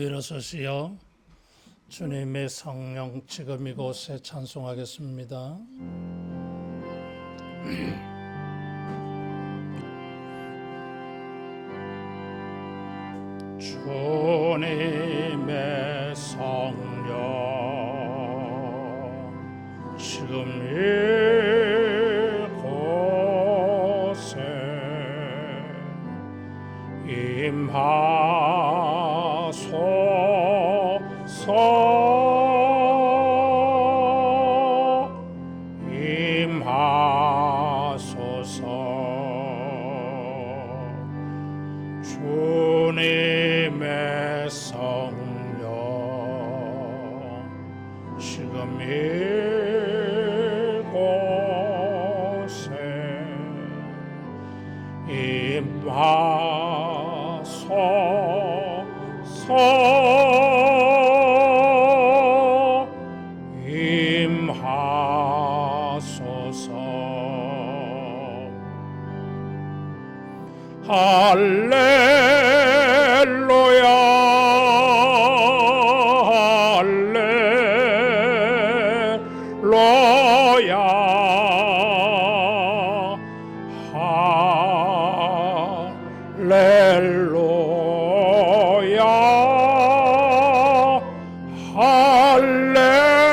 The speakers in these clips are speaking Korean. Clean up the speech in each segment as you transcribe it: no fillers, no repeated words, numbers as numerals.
일어서시어 주님의 성령 지금 이곳에 찬송하겠습니다. 주님의 성령 지금 이곳에 임하소서 주님의 성령 지금 이곳에 임하소서 할렐루야 할렐루야 할렐루야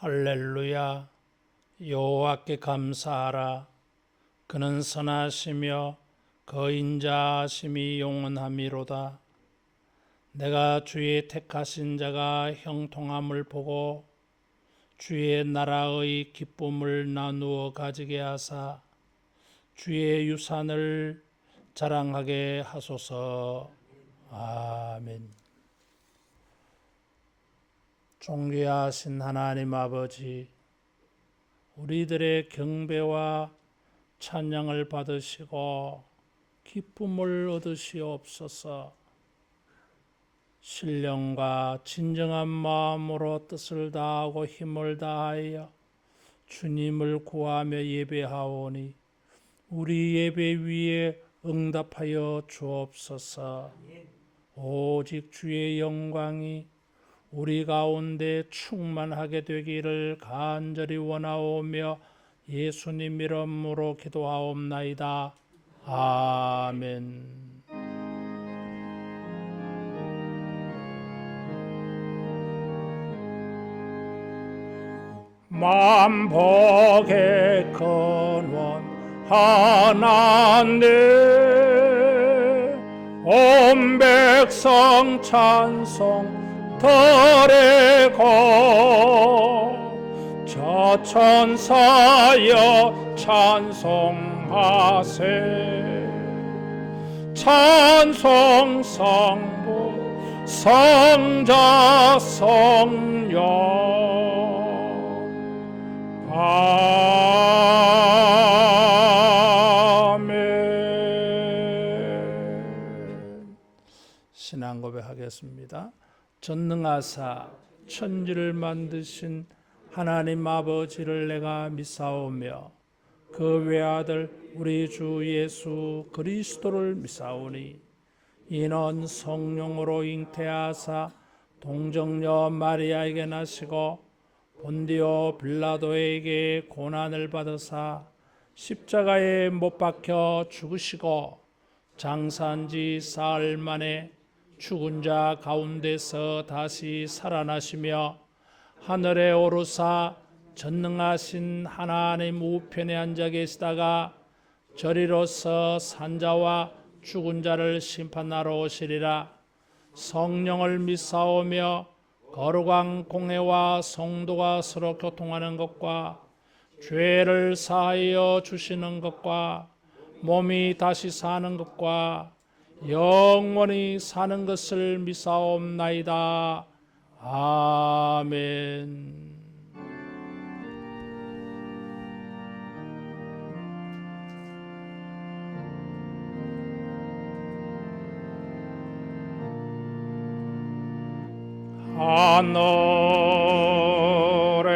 할렐루야 여호와께 감사하라. 그는 선하시며 그 인자하심이 영원함이로다. 내가 주의 택하신 자가 형통함을 보고 주의 나라의 기쁨을 나누어 가지게 하사 주의 유산을 자랑하게 하소서. 아멘. 존귀하신 하나님 아버지, 우리들의 경배와 찬양을 받으시고 기쁨을 얻으시옵소서. 신령과 진정한 마음으로 뜻을 다하고 힘을 다하여 주님을 구하며 예배하오니 우리 예배 위에 응답하여 주옵소서. 오직 주의 영광이 우리 가운데 충만하게 되기를 간절히 원하오며 예수님 이름으로 기도하옵나이다. 아멘. 만복의 근원 하나님 온 백성 찬송 드리고 저 천사여 찬송하세. 찬송 성부 성자 성령 아멘. 신앙 고백하겠습니다. 전능하사 천지를 만드신 하나님 아버지를 내가 믿사오며 그 외아들 우리 주 예수 그리스도를 믿사오니 이는 성령으로 잉태하사 동정녀 마리아에게 나시고 본디오 빌라도에게 고난을 받으사 십자가에 못 박혀 죽으시고 장사한 지 사흘 만에 죽은 자 가운데서 다시 살아나시며 하늘에 오르사 전능하신 하나님 우편에 앉아 계시다가 저리로서 산자와 죽은 자를 심판하러 오시리라. 성령을 믿사오며 거룩한 공회와 성도가 서로 교통하는 것과 죄를 사하여 주시는 것과 몸이 다시 사는 것과 영원히 사는 것을 믿사옵나이다. 아멘. 하늘에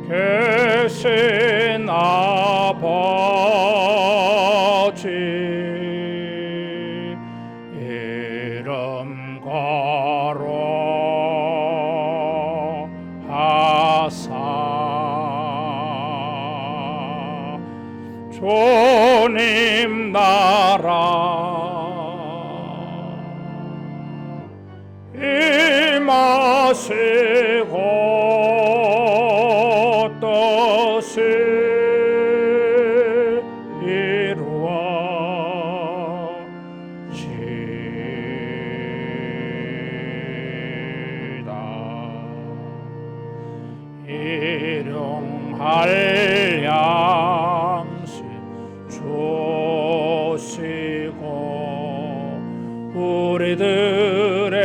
계신 아버지 이름 거룩하사 주님 나라 임하시고 뜻이 이루어지다. 일용할 양식 주시고 우리들의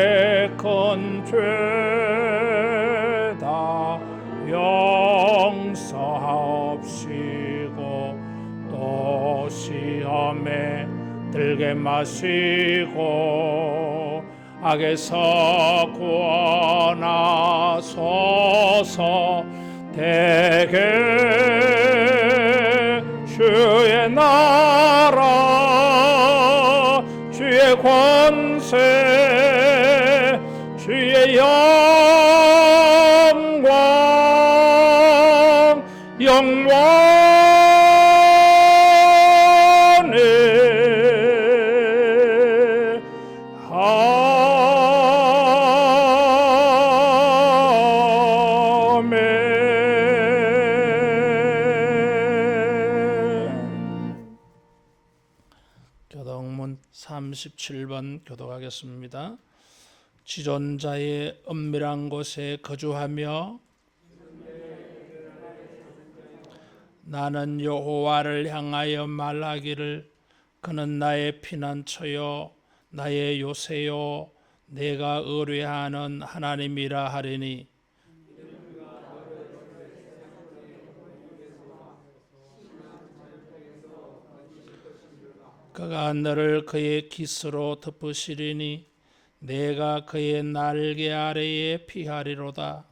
큰 죄다 용서하옵시고 또 시험에 들게 마시고 악에서 구원하소서. 대개 주의 나라 주의 권세 주의 영원히 교독문 37번 교독하겠습니다. 지존자의 은밀한 곳에 거주하며 나는 여호와를 향하여 말하기를 그는 나의 피난처요 나의 요새요 내가 의뢰하는 하나님이라 하리니 그가 너를 그의 깃으로 덮으시리니 내가 그의 날개 아래에 피하리로다.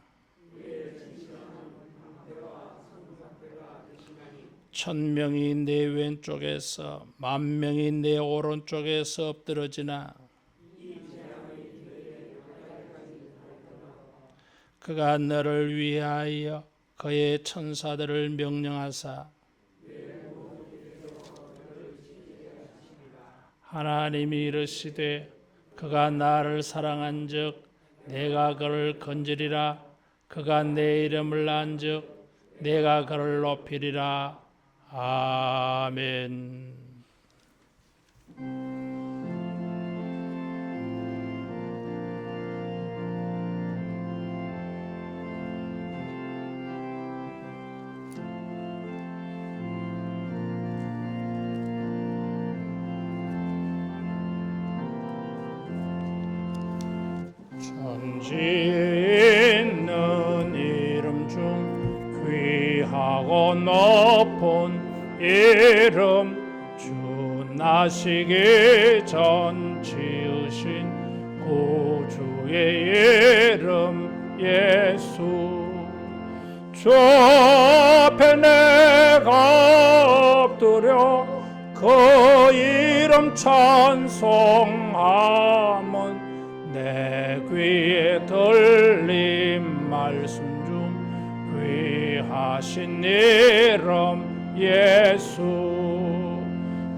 천명이 내 왼쪽에서 만명이 내 오른쪽에서 엎드러지나 그가 너를 위하여 그의 천사들을 명령하사 하나님이 이르시되 그가 나를 사랑한즉 내가 그를 건지리라. 그가 내 이름을 안즉 내가 그를 높이리라. 아멘. 천지에 있는 이름 중 귀하고 높은 이름 주 나시기 전 지으신 구주의 이름 예수. 주 앞에 내가 엎드려 그 이름 찬송함은 내 귀에 들린 말씀 중 귀하신 이름 예수.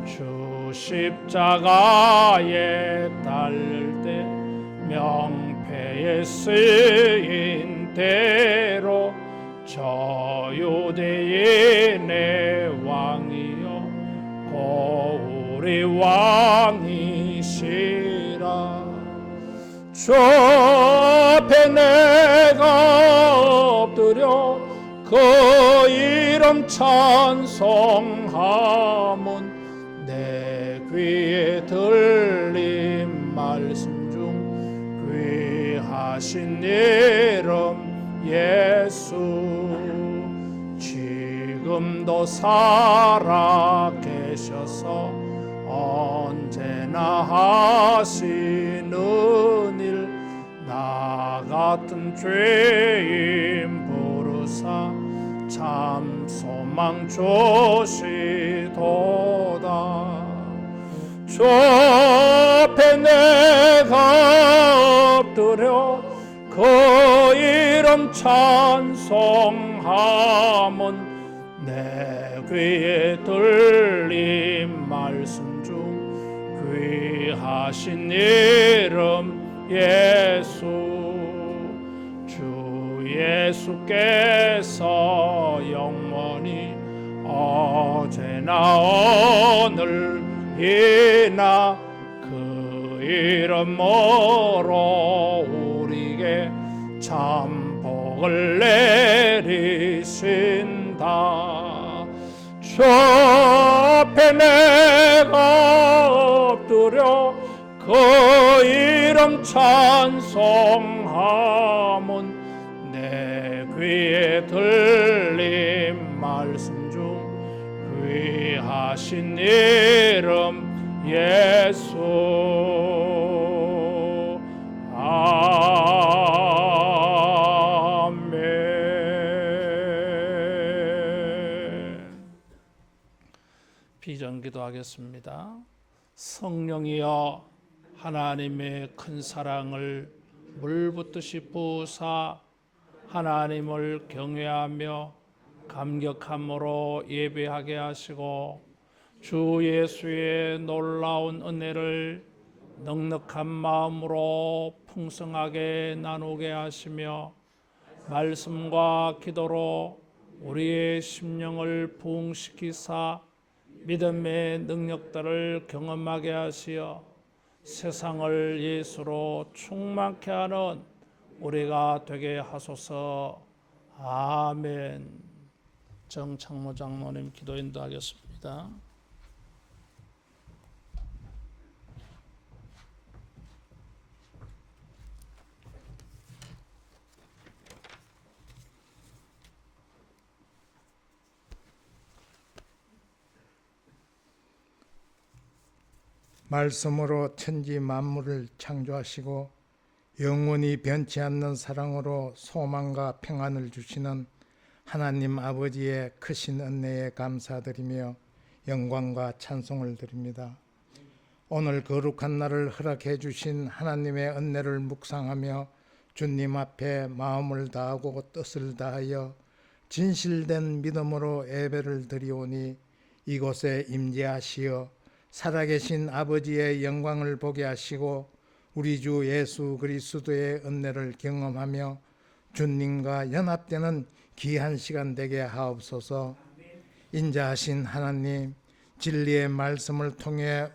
주 십자가에 달릴 때 명패에 쓰인 대로 저 유대의 내 왕이여 우리 왕이시라. 주 앞에 내가 엎드려 그 이름 찬송하면 내 귀에 들린 말씀 중 귀하신 이름 예수. 지금도 살아 계셔서 언제나 하시는 일, 나 같은 죄인 부르사 참 소망 주시도다. 주 앞에 내가 엎드려 그 이름 찬송하면 내 귀에 들린 말씀 중 귀하신 이름 예수. 주 예수께서 영원히 어제나 오늘이나 그 이름으로 우리에게 참 복을 내리신다. 주 앞에 내가 엎드려 그 이름 찬송하면 내 귀에 들린 말씀 중 귀하신 이름 예수. 비전기도하겠습니다. 성령이여 하나님의 큰 사랑을 물붓듯이 부으사 하나님을 경외하며 감격함으로 예배하게 하시고 주 예수의 놀라운 은혜를 넉넉한 마음으로 풍성하게 나누게 하시며 말씀과 기도로 우리의 심령을 부흥시키사 믿음의 능력들을 경험하게 하시어 세상을 예수로 충만케 하는 우리가 되게 하소서. 아멘. 정창모 장로님 기도 인도하겠습니다. 말씀으로 천지 만물을 창조하시고 영원히 변치 않는 사랑으로 소망과 평안을 주시는 하나님 아버지의 크신 은혜에 감사드리며 영광과 찬송을 드립니다. 오늘 거룩한 날을 허락해 주신 하나님의 은혜를 묵상하며 주님 앞에 마음을 다하고 뜻을 다하여 진실된 믿음으로 예배를 드리오니 이곳에 임재하시어 살아계신 아버지의 영광을 보게 하시고 우리 주 예수 그리스도의 은혜를 경험하며 주님과 연합되는 귀한 시간 되게 하옵소서. 인자하신 하나님, 진리의 말씀을 통해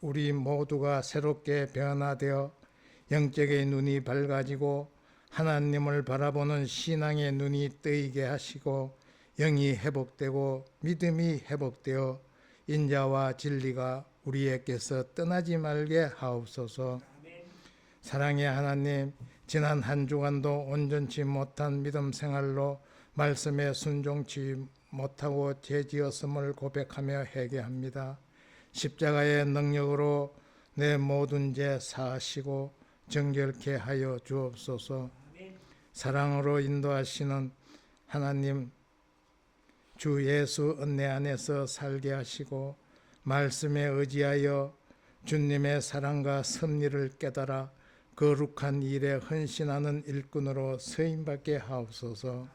우리 모두가 새롭게 변화되어 영적의 눈이 밝아지고 하나님을 바라보는 신앙의 눈이 뜨이게 하시고 영이 회복되고 믿음이 회복되어 인자와 진리가 우리에게서 떠나지 말게 하옵소서. 사랑의 하나님, 지난 한 주간도 온전치 못한 믿음 생활로 말씀에 순종치 못하고 죄지었음을 고백하며 회개합니다. 십자가의 능력으로 내 모든 죄 사하시고 정결케 하여 주옵소서. 사랑으로 인도하시는 하나님, 주 예수 은혜 안에서 살게 하시고 말씀에 의지하여 주님의 사랑과 섭리를 깨달아 거룩한 일에 헌신하는 일꾼으로 쓰임받게 하옵소서.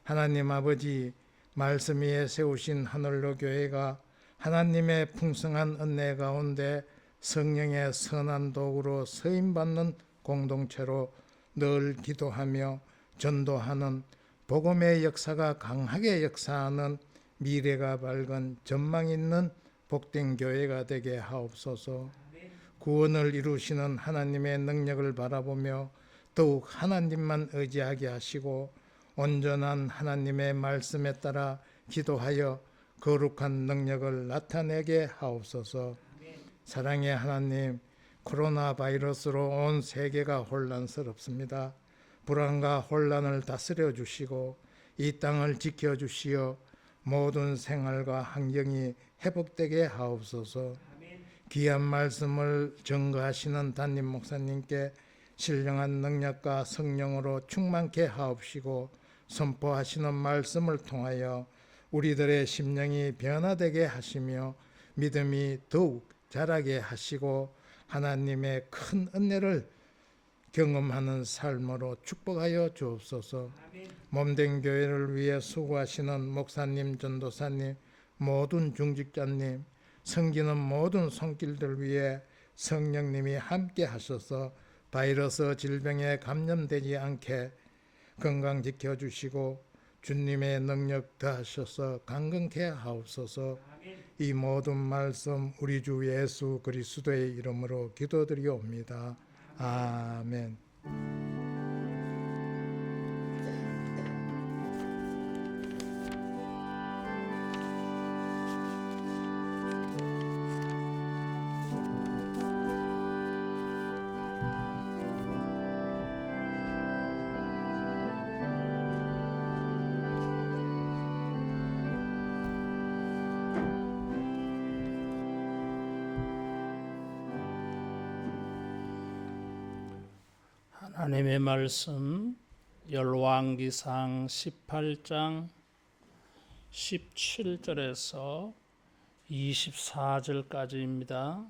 하나님 아버지, 말씀 위에 세우신 하늘로 교회가 하나님의 풍성한 은혜 가운데 성령의 선한 도구로 쓰임받는 공동체로 늘 기도하며 전도하는 복음의 역사가 강하게 역사하는 미래가 밝은 전망 있는 복된 교회가 되게 하옵소서. 구원을 이루시는 하나님의 능력을 바라보며 더욱 하나님만 의지하게 하시고 온전한 하나님의 말씀에 따라 기도하여 거룩한 능력을 나타내게 하옵소서. 사랑의 하나님, 코로나 바이러스로 온 세계가 혼란스럽습니다. 불안과 혼란을 다스려 주시고 이 땅을 지켜 주시어 모든 생활과 환경이 회복되게 하옵소서. 귀한 말씀을 증거하시는 담임 목사님께 신령한 능력과 성령으로 충만케 하옵시고 선포하시는 말씀을 통하여 우리들의 심령이 변화되게 하시며 믿음이 더욱 자라게 하시고 하나님의 큰 은혜를 경험하는 삶으로 축복하여 주옵소서. 몸된 교회를 위해 수고하시는 목사님, 전도사님, 모든 중직자님, 섬기는 모든 손길들 위해 성령님이 함께 하셔서 바이러스 질병에 감염되지 않게 건강 지켜주시고 주님의 능력 더하셔서 강건케 하옵소서. 이 모든 말씀 우리 주 예수 그리스도의 이름으로 기도드리옵니다. 아멘. 하나님의 말씀 열왕기상 18장 17절에서 24절까지입니다.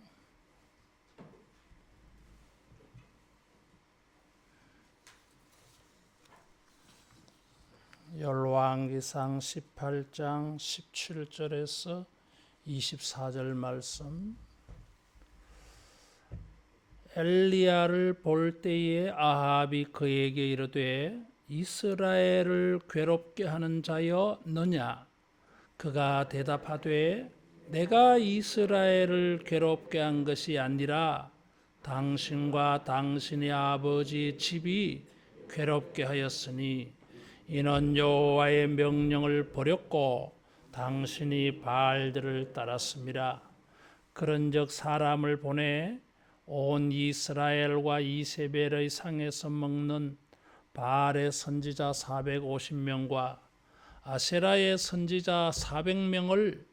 열왕기상 18장 17절에서 24절 말씀. 엘리야를 볼 때에 아합이 그에게 이르되 이스라엘을 괴롭게 하는 자여 너냐? 그가 대답하되 내가 이스라엘을 괴롭게 한 것이 아니라 당신과 당신의 아버지 집이 괴롭게 하였으니 이는 여호와의 명령을 버렸고 당신이 바알들을 따랐습니다. 그런즉 사람을 보내 온 이스라엘과 이세벨의 상에서 먹는 바알의 선지자 450명과 아세라의 선지자 400명을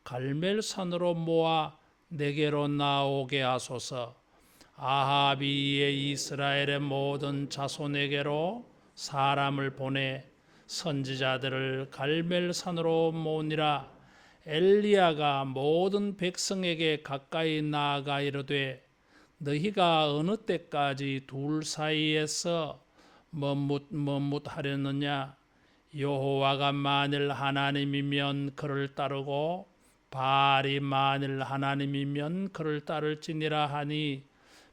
갈멜산으로 모아 내게로 나오게 하소서. 아합이 이에 이스라엘의 모든 자손에게로 사람을 보내 선지자들을 갈멜산으로 모으니라. 엘리야가 모든 백성에게 가까이 나아가 이르되 너희가 어느 때까지 둘 사이에서 머뭇하려느냐? 여호와가 만일 하나님이면 그를 따르고 바알이 만일 하나님이면 그를 따를지니라 하니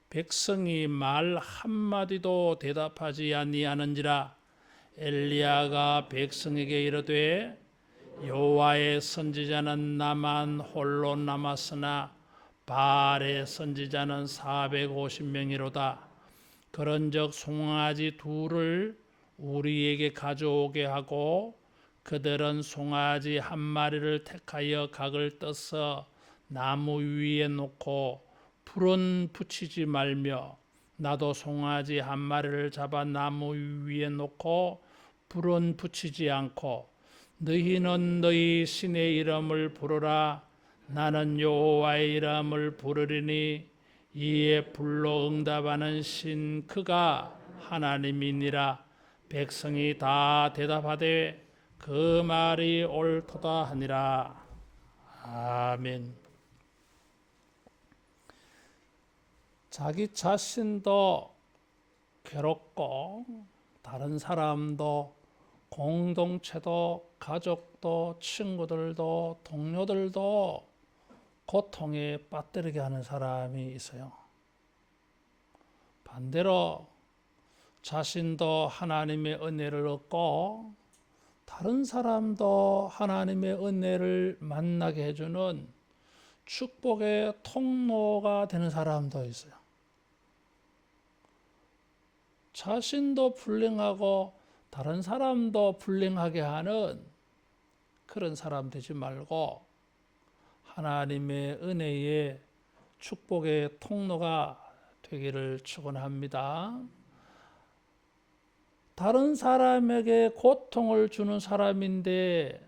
백성이 말 한마디도 대답하지 아니하는지라. 엘리야가 백성에게 이르되 여호와의 선지자는 나만 홀로 남았으나 바알의 선지자는 450명이로다. 그런즉 송아지 둘을 우리에게 가져오게 하고 그들은 송아지 한 마리를 택하여 각을 떠서 나무 위에 놓고 불은 붙이지 말며 나도 송아지 한 마리를 잡아 나무 위에 놓고 불은 붙이지 않고 너희는 너희 신의 이름을 부르라. 나는 여호와의 이름을 부르리니 이에 불로 응답하는 신 그가 하나님이니라. 백성이 다 대답하되 그 말이 옳도다 하니라. 아멘. 자기 자신도 괴롭고 다른 사람도 공동체도 가족도 친구들도 동료들도 고통에 빠뜨리게 하는 사람이 있어요. 반대로 자신도 하나님의 은혜를 얻고 다른 사람도 하나님의 은혜를 만나게 해주는 축복의 통로가 되는 사람도 있어요. 자신도 불행하고 다른 사람도 불행하게 하는 그런 사람 되지 말고 하나님의 은혜의 축복의 통로가 되기를 축원합니다. 다른 사람에게 고통을 주는 사람인데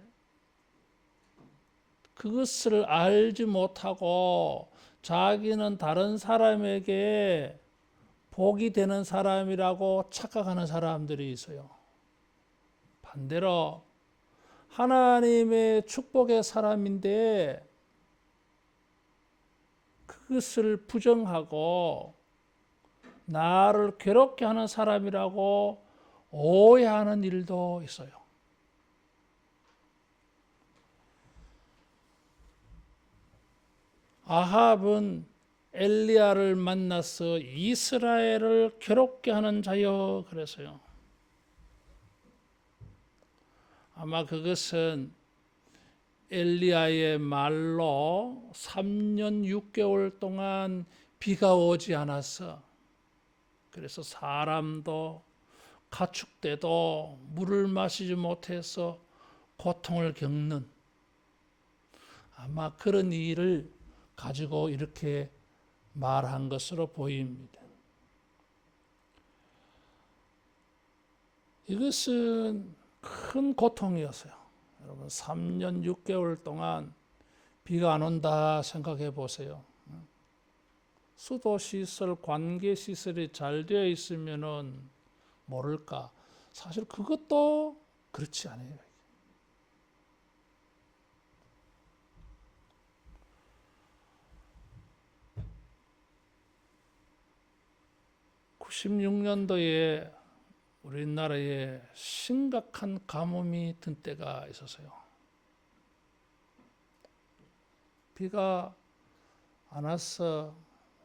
그것을 알지 못하고 자기는 다른 사람에게 복이 되는 사람이라고 착각하는 사람들이 있어요. 반대로 하나님의 축복의 사람인데 그것을 부정하고 나를 괴롭게 하는 사람이라고 오해하는 일도 있어요. 아합은 엘리야를 만나서 이스라엘을 괴롭게 하는 자여 그랬어요. 아마 그것은 엘리야의 말로 3년 6개월 동안 비가 오지 않았어. 그래서 사람도 가축대도 물을 마시지 못해서 고통을 겪는 아마 그런 일을 가지고 이렇게 말한 것으로 보입니다. 이것은 큰 고통이었어요. 여러분 3년 6개월 동안 비가 안 온다 생각해 보세요. 수도시설, 관계시설이 잘 되어 있으면은 모를까. 사실 그것도 그렇지 않아요. 96년도에 우리나라에 심각한 가뭄이 든 때가 있었어요. 비가 안 와서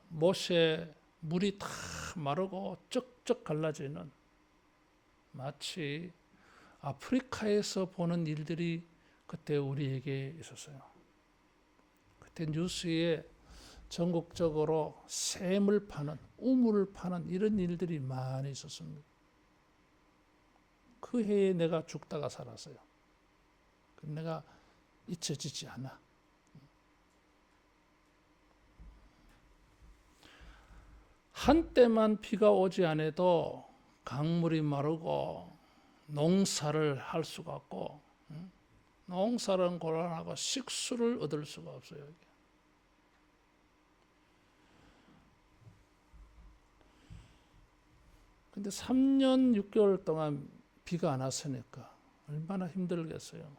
못에 물이 다 마르고 쩍쩍 갈라지는 마치 아프리카에서 보는 일들이 그때 우리에게 있었어요. 그때 뉴스에 전국적으로 샘을 파는, 우물을 파는 이런 일들이 많이 있었습니다. 그 해에 내가 죽다가 살았어요. 내가 잊혀지지 않아. 한때만 비가 오지 않아도 강물이 마르고 농사를 할 수가 없고 농사는 곤란하고 식수를 얻을 수가 없어요. 근데 3년 6개월 동안 비가 안 왔으니까 얼마나 힘들겠어요.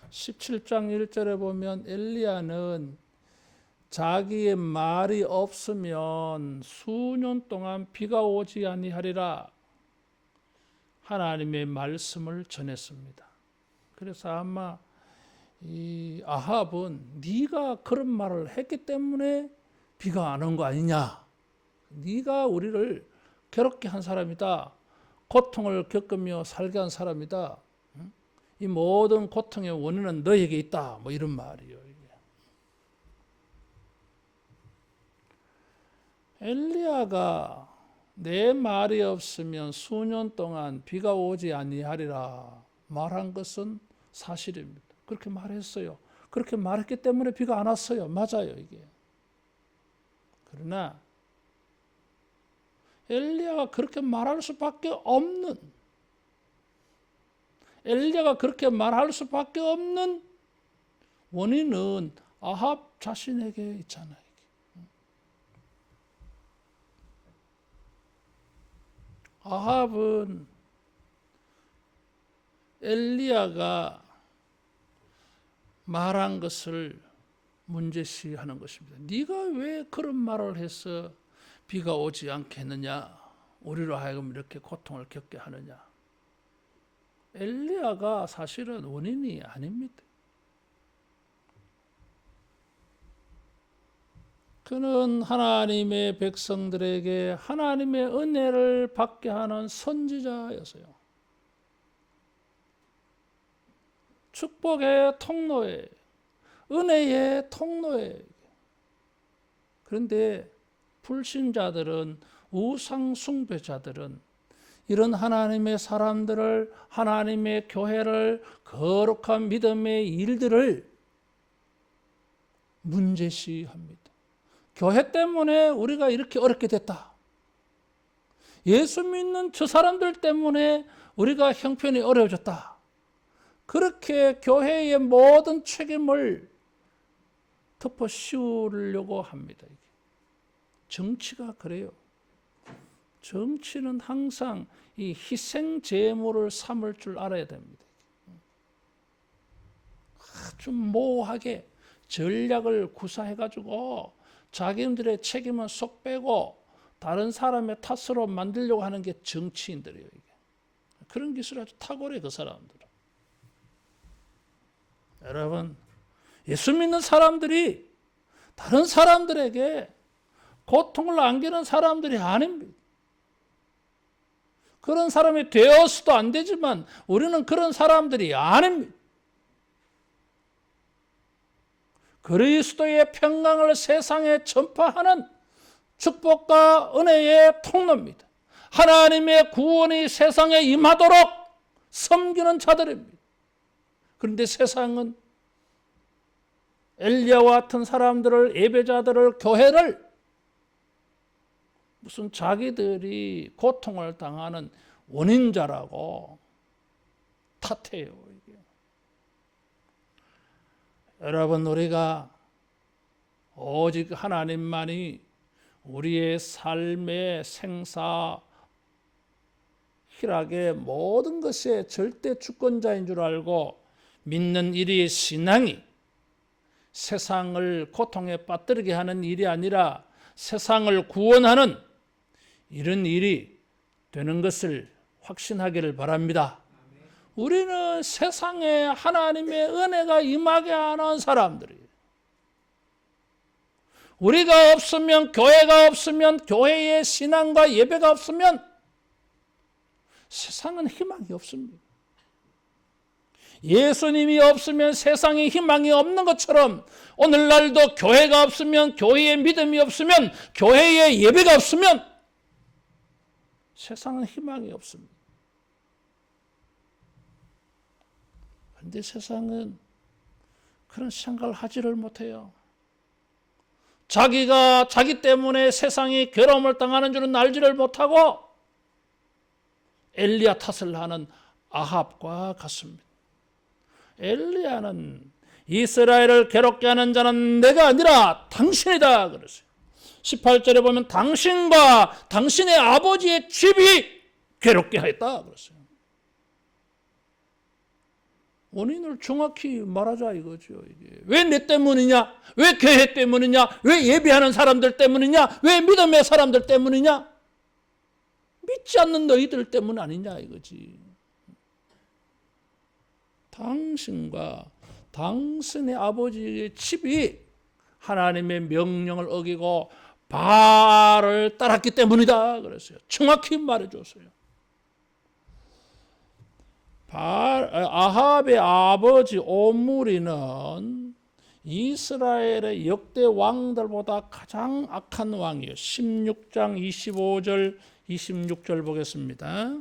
17장 1절에 보면 엘리야는 자기의 말이 없으면 수년 동안 비가 오지 아니하리라 하나님의 말씀을 전했습니다. 그래서 아마 이 아합은 네가 그런 말을 했기 때문에 비가 안 온 거 아니냐. 네가 우리를 괴롭게 한 사람이다. 고통을 겪으며 살게 한 사람이다. 이 모든 고통의 원인은 너에게 있다. 뭐 이런 말이에요. 엘리야가 내 말이 없으면 수년 동안 비가 오지 아니하리라 말한 것은 사실입니다. 그렇게 말했어요. 그렇게 말했기 때문에 비가 안 왔어요. 맞아요, 이게. 그러나 엘리야가 그렇게 말할 수밖에 없는 엘리야가 그렇게 말할 수밖에 없는 원인은 아합 자신에게 있잖아요. 아합은 엘리야가 말한 것을 문제시하는 것입니다. 네가 왜 그런 말을 해서 비가 오지 않겠느냐? 우리로 하여금 이렇게 고통을 겪게 하느냐? 엘리야가 사실은 원인이 아닙니다. 그는 하나님의 백성들에게 하나님의 은혜를 받게 하는 선지자였어요. 축복의 통로에, 은혜의 통로에. 그런데 불신자들은, 우상 숭배자들은 이런 하나님의 사람들을, 하나님의 교회를, 거룩한 믿음의 일들을 문제시합니다. 교회 때문에 우리가 이렇게 어렵게 됐다. 예수 믿는 저 사람들 때문에 우리가 형편이 어려워졌다. 그렇게 교회의 모든 책임을 덮어 씌우려고 합니다. 정치가 그래요. 정치는 항상 이 희생 제물을 삼을 줄 알아야 됩니다. 아주 모호하게 전략을 구사해가지고 자기들의 책임은 쏙 빼고 다른 사람의 탓으로 만들려고 하는 게 정치인들이에요. 이게. 그런 기술이 아주 탁월해, 그 사람들은. 여러분, 예수 믿는 사람들이 다른 사람들에게 고통을 안기는 사람들이 아닙니다. 그런 사람이 되어서도 안 되지만 우리는 그런 사람들이 아닙니다. 그리스도의 평강을 세상에 전파하는 축복과 은혜의 통로입니다. 하나님의 구원이 세상에 임하도록 섬기는 자들입니다. 그런데 세상은 엘리야와 같은 사람들을, 예배자들을, 교회를 무슨 자기들이 고통을 당하는 원인자라고 탓해요. 이게. 여러분, 우리가 오직 하나님만이 우리의 삶의 생사 희락의 모든 것의 절대 주권자인 줄 알고 믿는 일이 신앙이 세상을 고통에 빠뜨리게 하는 일이 아니라 세상을 구원하는 이런 일이 되는 것을 확신하기를 바랍니다. 우리는 세상에 하나님의 은혜가 임하게 하는 사람들이에요. 우리가 없으면, 교회가 없으면, 교회의 신앙과 예배가 없으면 세상은 희망이 없습니다. 예수님이 없으면 세상에 희망이 없는 것처럼 오늘날도 교회가 없으면, 교회의 믿음이 없으면, 교회의 예배가 없으면 세상은 희망이 없습니다. 그런데 세상은 그런 생각을 하지를 못해요. 자기가 자기 때문에 세상이 괴로움을 당하는 줄은 알지를 못하고 엘리야 탓을 하는 아합과 같습니다. 엘리야는 이스라엘을 괴롭게 하는 자는 내가 아니라 당신이다 그랬어요. 18절에 보면 당신과 당신의 아버지의 집이 괴롭게 하였다 그랬어요. 원인을 정확히 말하자 이거죠. 이게. 왜 내 때문이냐? 왜 교회 때문이냐? 왜 예배하는 사람들 때문이냐? 왜 믿음의 사람들 때문이냐? 믿지 않는 너희들 때문 아니냐 이거지. 당신과 당신의 아버지의 집이 하나님의 명령을 어기고 바알을 따랐기 때문이다 그랬어요. 정확히 말해줬어요. 아합의 아버지 오므리는 이스라엘의 역대 왕들보다 가장 악한 왕이에요. 16장 25절 26절 보겠습니다.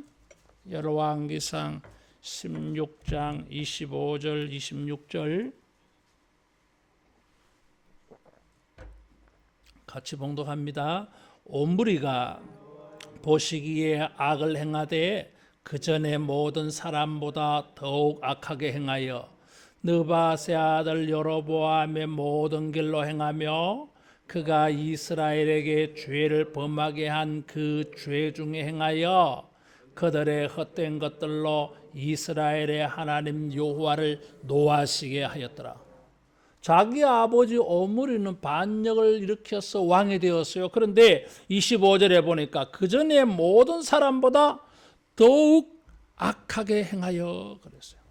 여로왕기상 16장 25절 26절 같이 봉독합니다. 오므리가 보시기에 악을 행하되 그 전에 모든 사람보다 더욱 악하게 행하여 느바세 아들 여로보암의 모든 길로 행하며 그가 이스라엘에게 죄를 범하게 한 그 죄 중에 행하여 그들의 헛된 것들로 이스라엘의 하나님 여호와를 노하시게 하였더라. 자기 아버지 오므리는 반역을 일으켜서 왕이 되었어요. 그런데 25절에 보니까 그 전에 모든 사람보다 더욱 악하게 행하여 그랬어요.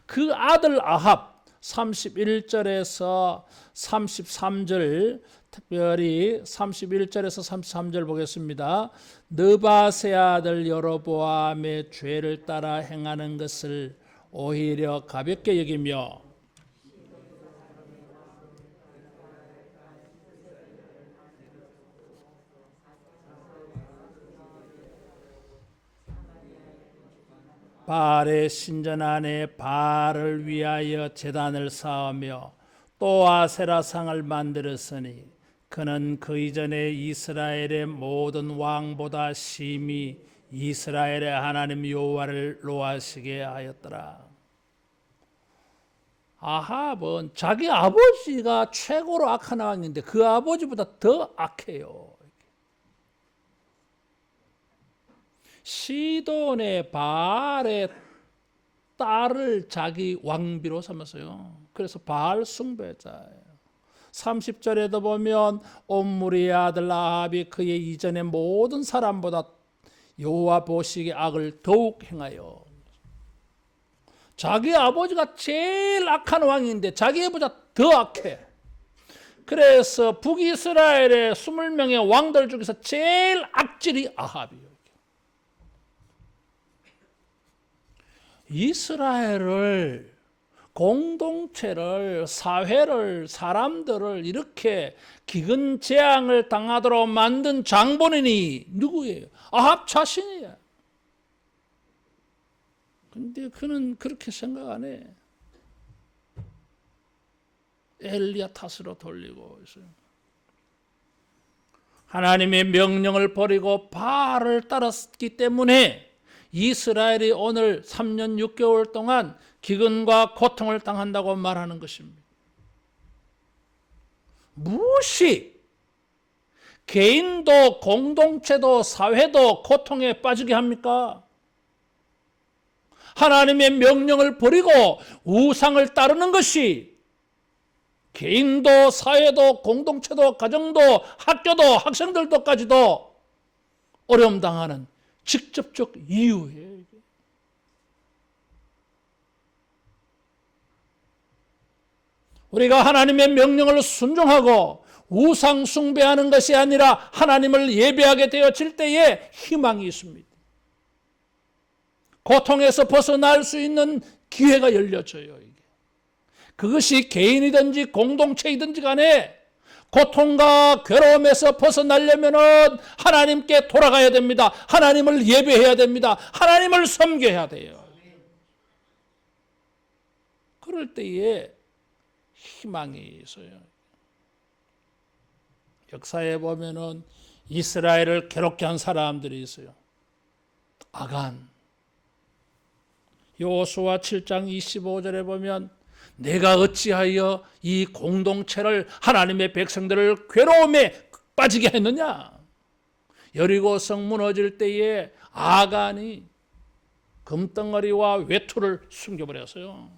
그 아들 아합 31절에서 33절 특별히 31절에서 33절 보겠습니다. 느바세 아들 여로보암의 죄를 따라 행하는 것을 오히려 가볍게 여기며 바알의 신전 안에 바알을 위하여 제단을 쌓으며 또 아세라상을 만들었으니 그는 그 이전에 이스라엘의 모든 왕보다 심히 이스라엘의 하나님 여호와를 노하시게 하였더라. 아합은 자기 아버지가 최고로 악한 왕인데 그 아버지보다 더 악해요. 시돈의 바알의 딸을 자기 왕비로 삼았어요. 그래서 바알 숭배자예요. 30절에도 보면 옴므리의 아들 아합이 그의 이전의 모든 사람보다 여호와 보시기에 악을 더욱 행하여 자기 아버지가 제일 악한 왕인데 자기 아버지가 더 악해. 그래서 북이스라엘의 20명의 왕들 중에서 제일 악질이 아합이에요. 이스라엘을 공동체를 사회를 사람들을 이렇게 기근 재앙을 당하도록 만든 장본인이 누구예요? 아합 자신이야. 근데 그는 그렇게 생각 안 해. 엘리야 탓으로 돌리고 있어요. 하나님의 명령을 버리고 바알을 따랐기 때문에 이스라엘이 오늘 3년 6개월 동안 기근과 고통을 당한다고 말하는 것입니다. 무엇이 개인도 공동체도 사회도 고통에 빠지게 합니까? 하나님의 명령을 버리고 우상을 따르는 것이 개인도 사회도 공동체도 가정도 학교도 학생들도까지도 어려움 당하는 직접적 이유예요. 우리가 하나님의 명령을 순종하고 우상 숭배하는 것이 아니라 하나님을 예배하게 되어질 때에 희망이 있습니다. 고통에서 벗어날 수 있는 기회가 열려져요. 그것이 개인이든지 공동체이든지 간에 고통과 괴로움에서 벗어나려면 하나님께 돌아가야 됩니다. 하나님을 예배해야 됩니다. 하나님을 섬겨야 돼요. 그럴 때에 희망이 있어요. 역사에 보면은 이스라엘을 괴롭게 한 사람들이 있어요. 아간. 여호수아 7장 25절에 보면 내가 어찌하여 이 공동체를 하나님의 백성들을 괴로움에 빠지게 했느냐. 여리고성 무너질 때에 아간이 금덩어리와 외투를 숨겨버렸어요.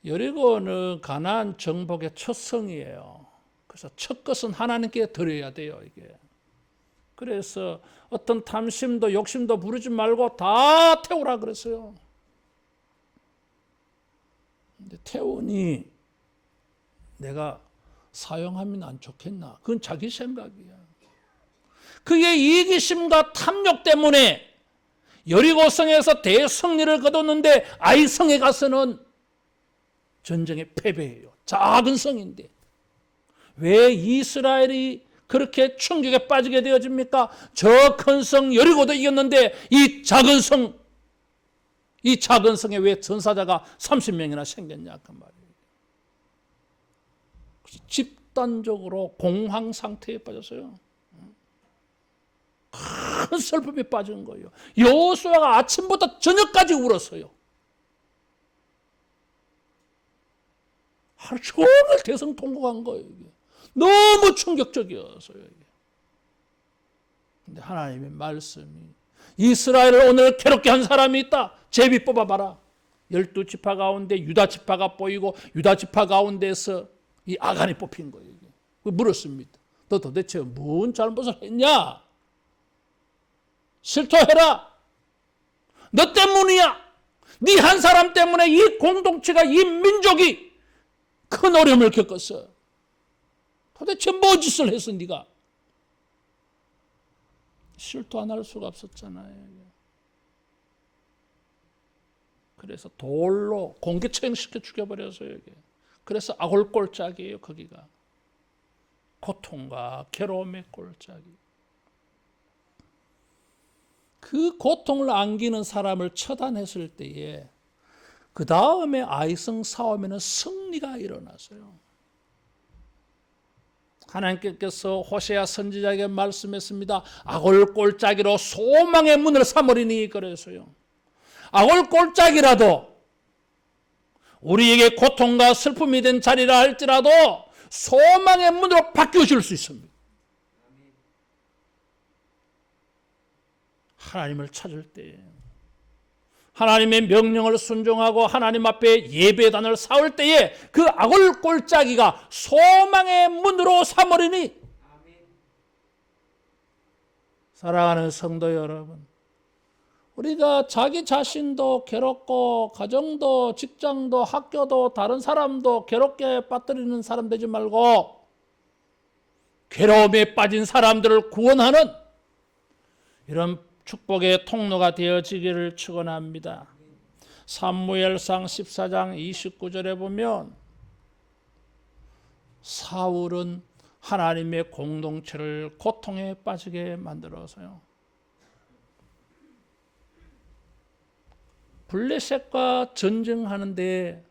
여리고는 가나안 정복의 첫 성이에요. 그래서 첫 것은 하나님께 드려야 돼요. 이게. 그래서 어떤 탐심도 욕심도 부르지 말고 다 태우라 그랬어요. 근데 태우니 내가 사용하면 안 좋겠나? 그건 자기 생각이야. 그의 이기심과 탐욕 때문에 여리고성에서 대승리를 거뒀는데 아이성에 가서는 전쟁에 패배해요. 작은 성인데. 왜 이스라엘이 그렇게 충격에 빠지게 되어집니까? 저 큰 성 여리고도 이겼는데 이 작은 성에 왜 전사자가 30명이나 생겼냐 그 말이에요. 집단적으로 공황 상태에 빠졌어요. 큰 슬픔에 빠진 거예요. 여호수아가 아침부터 저녁까지 울었어요. 하루 종일 대성통곡한 거예요. 이게. 너무 충격적이었어요. 근데 하나님의 말씀이 이스라엘을 오늘 괴롭게 한 사람이 있다. 제비 뽑아봐라. 12지파 가운데 유다지파가 보이고 유다지파 가운데서 이 아간이 뽑힌 거예요. 물었습니다. 너 도대체 뭔 잘못을 했냐? 실토해라. 너 때문이야. 네 한 사람 때문에 이 공동체가 이 민족이 큰 어려움을 겪었어. 도대체 뭐 짓을 했어 네가? 실토 안 할 수가 없었잖아요. 그래서 돌로 공개처형시켜 죽여버려서요. 그래서 악을 꼴짝이에요. 거기가 고통과 괴로움의 꼴짝이. 그 고통을 안기는 사람을 처단했을 때에 그 다음에 아이성 싸움에는 승리가 일어났어요. 하나님께서 호세아 선지자에게 말씀했습니다. 악을 꼴짝이로 소망의 문을 삼으리니 그래서요. 악을 꼴짝이라도 우리에게 고통과 슬픔이 된 자리라 할지라도 소망의 문으로 바뀌어질 수 있습니다. 하나님을 찾을 때, 하나님의 명령을 순종하고 하나님 앞에 예배단을 쌓을 때에 그 악을 꼴짝이가 소망의 문으로 삼으리니. 사랑하는 성도 여러분, 우리가 자기 자신도 괴롭고 가정도 직장도 학교도 다른 사람도 괴롭게 빠뜨리는 사람 되지 말고 괴로움에 빠진 사람들을 구원하는 이런 축복의 통로가 되어지기를 축원합니다. 사무엘상 14장 29절에 보면 사울은 하나님의 공동체를 고통에 빠지게 만들어서요. 블레셋과 전쟁하는데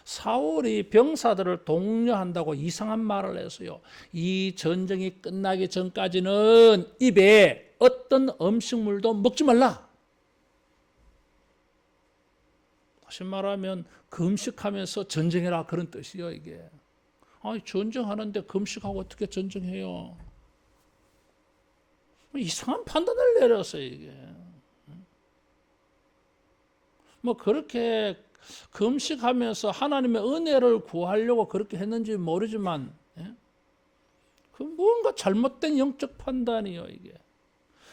사울이 병사들을 독려한다고 이상한 말을 해서요. 이 전쟁이 끝나기 전까지는 입에 어떤 음식물도 먹지 말라. 다시 말하면 금식하면서 전쟁해라 그런 뜻이요. 이게. 아니, 전쟁하는데 금식하고 어떻게 전쟁해요? 이상한 판단을 내렸어요. 이게. 뭐 그렇게 금식하면서 하나님의 은혜를 구하려고 그렇게 했는지 모르지만 그 뭔가 잘못된 영적 판단이요. 이게.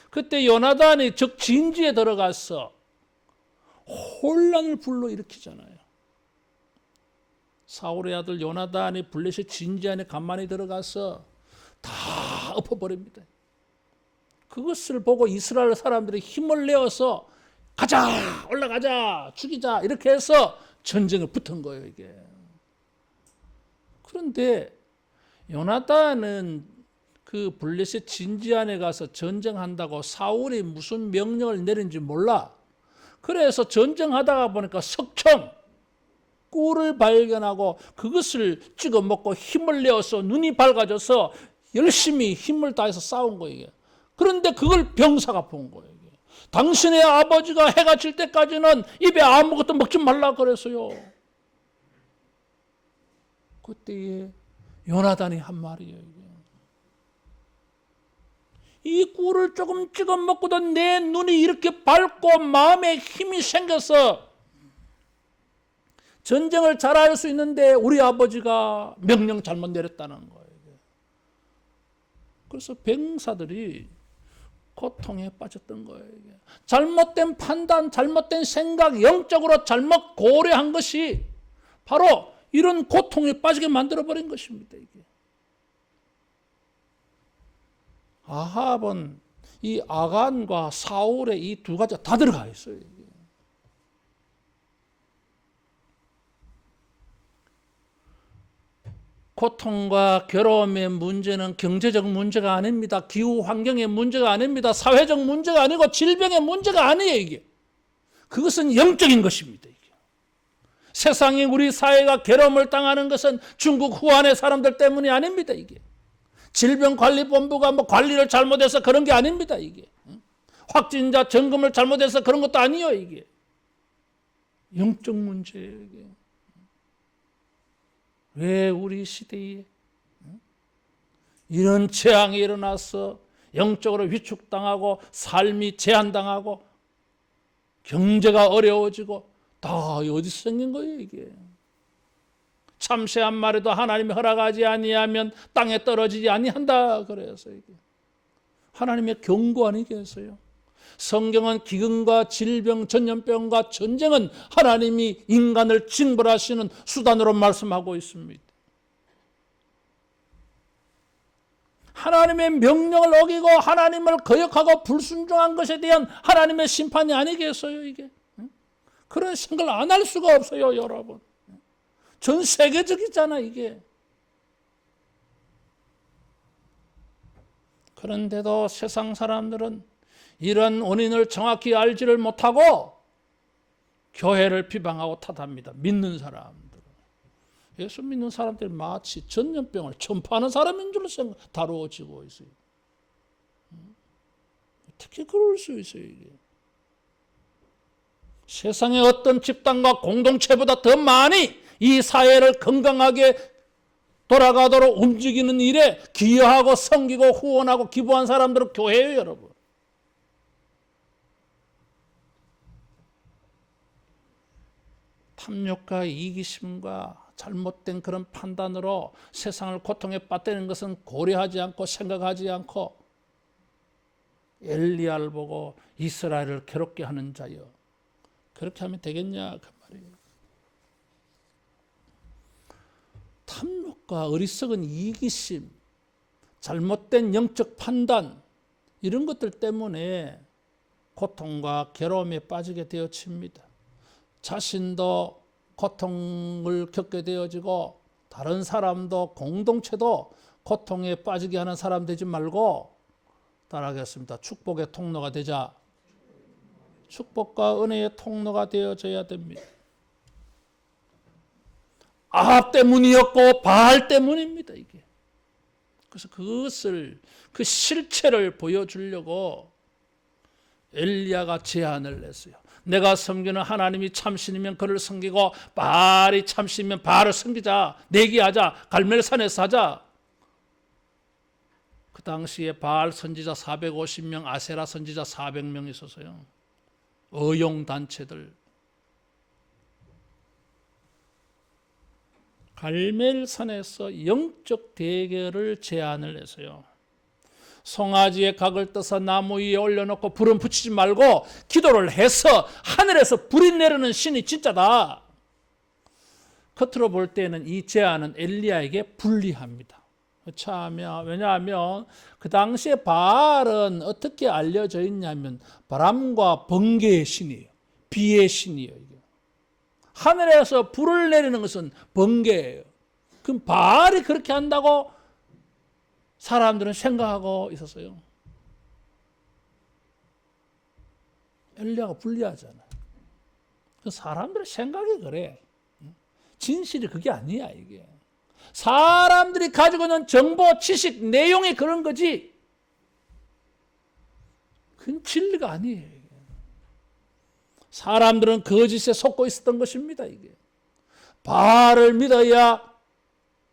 그때 요나단이 적 진지에 들어가서 혼란을 불러일으키잖아요. 사울의 아들 요나단이 블레셋 진지 안에 간만에 들어가서 다 엎어버립니다. 그것을 보고 이스라엘 사람들이 힘을 내어서 가자, 올라가자, 죽이자 이렇게 해서 전쟁에 붙은 거예요. 이게. 그런데 요나단은 그 블레셋 진지 안에 가서 전쟁한다고 사울이 무슨 명령을 내린지 몰라. 그래서 전쟁하다가 보니까 석청, 꿀을 발견하고 그것을 찍어 먹고 힘을 내어서 눈이 밝아져서 열심히 힘을 다해서 싸운 거예요. 그런데 그걸 병사가 본 거예요. 당신의 아버지가 해가 질 때까지는 입에 아무것도 먹지 말라 그랬어요. 그때에 요나단이 한 말이에요. 이 꿀을 조금 찍어 먹고도 내 눈이 이렇게 밝고 마음에 힘이 생겨서 전쟁을 잘할 수 있는데 우리 아버지가 명령 잘못 내렸다는 거예요. 그래서 병사들이 고통에 빠졌던 거예요. 잘못된 판단, 잘못된 생각, 영적으로 잘못 고려한 것이 바로 이런 고통에 빠지게 만들어버린 것입니다. 이게. 아합은 이 아간과 사울의 이 두 가지가 다 들어가 있어요. 이게. 고통과 괴로움의 문제는 경제적 문제가 아닙니다. 기후 환경의 문제가 아닙니다. 사회적 문제가 아니고 질병의 문제가 아니에요. 이게. 그것은 영적인 것입니다. 이게. 세상에 우리 사회가 괴로움을 당하는 것은 중국 후한의 사람들 때문이 아닙니다. 이게. 질병관리본부가 뭐 관리를 잘못해서 그런 게 아닙니다. 이게. 확진자 점검을 잘못해서 그런 것도 아니에요. 이게. 영적 문제예요. 이게. 왜 우리 시대에 이런 재앙이 일어나서 영적으로 위축당하고 삶이 제한당하고 경제가 어려워지고 다 어디서 생긴 거예요 이게. 참새 한 마리도 하나님이 허락하지 아니하면 땅에 떨어지지 아니한다 그래서 이게 하나님의 경고 아니겠어요? 성경은 기근과 질병, 전염병과 전쟁은 하나님이 인간을 징벌하시는 수단으로 말씀하고 있습니다. 하나님의 명령을 어기고 하나님을 거역하고 불순종한 것에 대한 하나님의 심판이 아니겠어요, 이게? 그런 생각을 안 할 수가 없어요, 여러분. 전 세계적이잖아, 이게. 그런데도 세상 사람들은 이런 원인을 정확히 알지를 못하고 교회를 비방하고 탓합니다. 믿는 사람들. 예수 믿는 사람들이 마치 전염병을 전파하는 사람인 줄로 다루어지고 있어요. 어떻게 그럴 수 있어요, 이게? 세상의 어떤 집단과 공동체보다 더 많이 이 사회를 건강하게 돌아가도록 움직이는 일에 기여하고 섬기고 후원하고 기부한 사람들은 교회예요, 여러분. 탐욕과 이기심과 잘못된 그런 판단으로 세상을 고통에 빠뜨리는 것은 고려하지 않고 생각하지 않고 엘리야를 보고 이스라엘을 괴롭게 하는 자여, 그렇게 하면 되겠냐 그 말이에요. 탐욕과 어리석은 이기심, 잘못된 영적 판단, 이런 것들 때문에 고통과 괴로움에 빠지게 되어집니다. 자신도 고통을 겪게 되어지고 다른 사람도 공동체도 고통에 빠지게 하는 사람 되지 말고, 따라하겠습니다. 축복의 통로가 되자. 축복과 은혜의 통로가 되어져야 됩니다. 아합 때문이었고 바알 때문입니다, 이게. 그래서 그것을, 그 실체를 보여주려고 엘리야가 제안을 냈어요. 내가 섬기는 하나님이 참신이면 그를 섬기고 바알이 참신이면 바알을 섬기자. 내기하자. 갈멜산에서 하자. 그 당시에 바알 선지자 450명, 아세라 선지자 400명 있었어요. 어용단체들. 갈멜산에서 영적 대결을 제안을 했어요. 송아지의 각을 떠서 나무 위에 올려놓고 불은 붙이지 말고 기도를 해서 하늘에서 불이 내리는 신이 진짜다. 겉으로 볼 때는 이 제안은 엘리야에게 불리합니다. 왜냐하면 그 당시에 바알은 어떻게 알려져 있냐면 바람과 번개의 신이에요. 비의 신이에요. 하늘에서 불을 내리는 것은 번개예요. 그럼 바알이 그렇게 한다고 사람들은 생각하고 있었어요. 엘리야가 불리하잖아요. 사람들의 생각이 그래. 진실이 그게 아니야, 이게. 사람들이 가지고 있는 정보, 지식, 내용이 그런 거지. 그건 진리가 아니에요, 이게. 사람들은 거짓에 속고 있었던 것입니다, 이게. 바알을 믿어야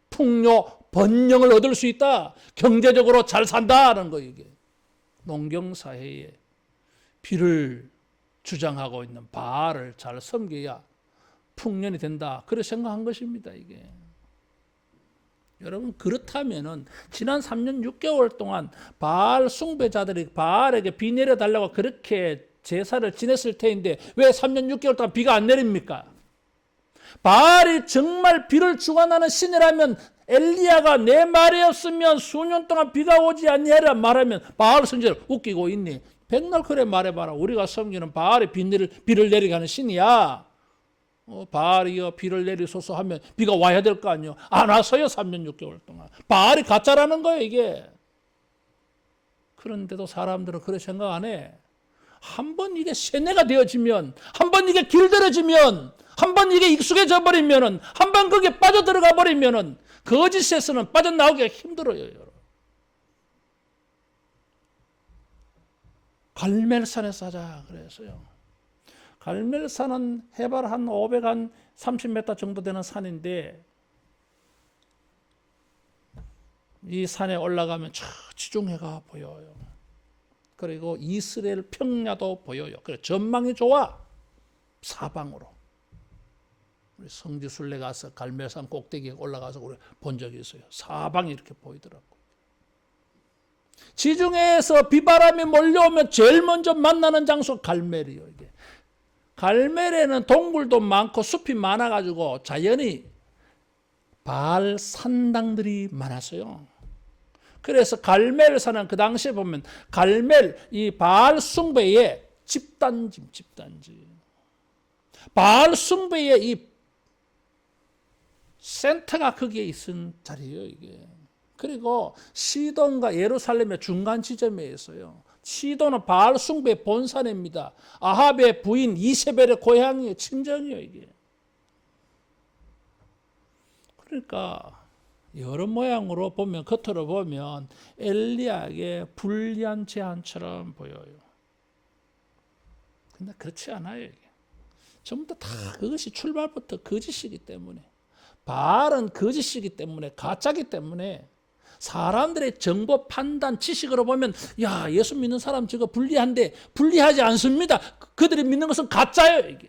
풍요, 번영을 얻을 수 있다. 경제적으로 잘 산다는 거, 이게. 농경사회에 비를 주장하고 있는 바알을 잘 섬겨야 풍년이 된다. 그렇게 생각한 것입니다, 이게. 여러분, 그렇다면은 지난 3년 6개월 동안 바알 숭배자들이 바알에게 비 내려달라고 그렇게 제사를 지냈을 테인데 왜 3년 6개월 동안 비가 안 내립니까? 바알이 정말 비를 주관하는 신이라면 엘리야가 내 말이었으면 수년 동안 비가 오지 않냐라 말하면 바알 선지자를 웃기고 있니? 백날 그래 말해봐라. 우리가 섬기는 바알이 비를 내리게 하는 신이야. 바알이여 비를 내리소서 하면 비가 와야 될 거 아니에요. 안 와서요. 3년 6개월 동안. 바알이 가짜라는 거예요, 이게. 그런데도 사람들은 그렇게 생각 안 해. 한번 이게 세뇌가 되어지면, 한번 이게 길들여지면, 한번 이게 익숙해져 버리면은, 한번 거기에 빠져들어가 버리면은 거짓에서는 빠져나오기가 힘들어요, 여러분. 갈멜산에서 하자 그랬어요. 갈멜산은 해발 한 530m 정도 되는 산인데 이 산에 올라가면 저 지중해가 보여요. 그리고 이스라엘 평야도 보여요. 그래 전망이 좋아. 사방으로. 우리 성지순례 가서 갈멜산 꼭대기에 올라가서 우리 본 적이 있어요. 사방이 이렇게 보이더라고. 지중해에서 비바람이 몰려오면 제일 먼저 만나는 장소 갈멜이에요. 이게. 갈멜에는 동굴도 많고 숲이 많아가지고 자연히 바알 산당들이 많았어요. 그래서 갈멜산은 그 당시에 보면 갈멜 이 바알 숭배의 집단지. 바알 숭배의 이 센터가 거기에 있은 자리예요, 이게. 그리고 시돈과 예루살렘의 중간 지점에 있어요. 시돈은 바알 숭배 본산입니다. 아합의 부인 이세벨의 고향이에요, 친정이에요, 이게. 그러니까 여러 모양으로 보면, 겉으로 보면 엘리야에게 불리한 제안처럼 보여요. 근데 그렇지 않아요, 이게. 전부 다 그것이 출발부터 거짓이기 때문에, 바알은 거짓이기 때문에, 가짜기 때문에 사람들의 정보, 판단, 지식으로 보면 야, 예수 믿는 사람 저거 불리한데 불리하지 않습니다. 그들이 믿는 것은 가짜예요, 이게.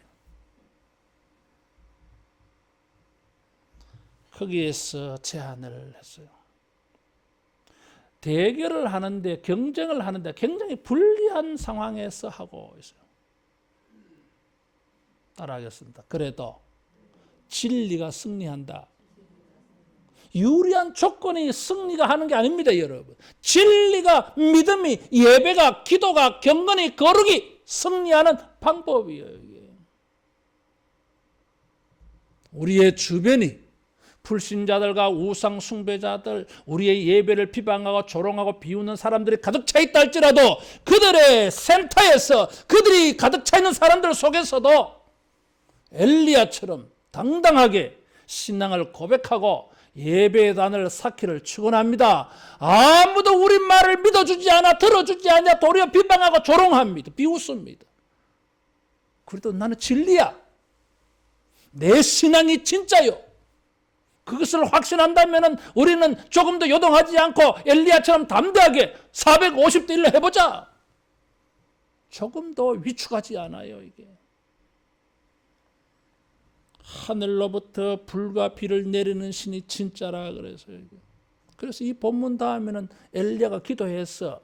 거기에서 제안을 했어요. 대결을 하는데, 경쟁을 하는데 굉장히 불리한 상황에서 하고 있어요. 따라하겠습니다. 그래도 진리가 승리한다. 유리한 조건이 승리가 하는 게 아닙니다, 여러분. 진리가, 믿음이, 예배가, 기도가, 경건이, 거룩이 승리하는 방법이에요, 이게. 우리의 주변이 불신자들과 우상 숭배자들, 우리의 예배를 비방하고 조롱하고 비웃는 사람들이 가득 차 있다 할지라도 그들의 센터에서, 그들이 가득 차 있는 사람들 속에서도 엘리야처럼 당당하게 신앙을 고백하고 예배의 단을 쌓기를 축원합니다. 아무도 우리 말을 믿어주지 않아, 들어주지 않아, 도리어 비방하고 조롱합니다. 비웃습니다. 그래도 나는 진리야. 내 신앙이 진짜요. 그것을 확신한다면 우리는 조금 더 요동하지 않고 엘리야처럼 담대하게 450대 1로 해보자. 조금 더 위축하지 않아요, 이게. 하늘로부터 불과 비를 내리는 신이 진짜라 그래서요. 그래서 이 본문 다음에는 엘리야가 기도해서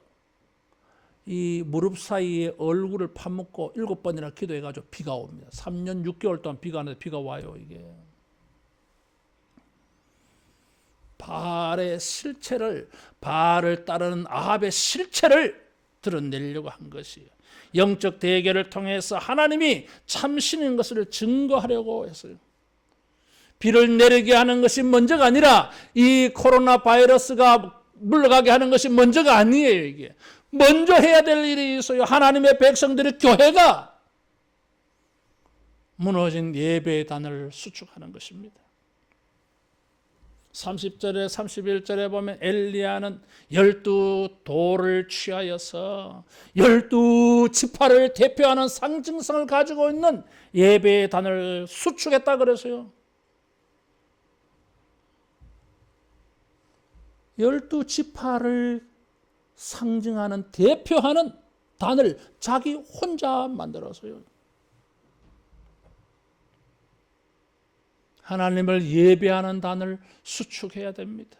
이 무릎 사이에 얼굴을 파묻고 7번이나 기도해가지고 비가 옵니다. 3년 6개월 동안 비가 오는데 비가 와요, 이게. 바알의 실체를, 바알을 따르는 아합의 실체를 드러내려고 한 것이에요. 영적 대결을 통해서 하나님이 참신인 것을 증거하려고 했어요. 비를 내리게 하는 것이 먼저가 아니라 이 코로나 바이러스가 물러가게 하는 것이 먼저가 아니에요, 이게. 먼저 해야 될 일이 있어요. 하나님의 백성들의 교회가 무너진 예배의 단을 수축하는 것입니다. 30절에 31절에 보면 엘리야는 12돌을 취하여서 12지파를 대표하는 상징성을 가지고 있는 예배의 단을 수축했다 그랬어요. 12지파를 상징하는, 대표하는 단을 자기 혼자 만들어서요. 하나님을 예배하는 단을 수축해야 됩니다.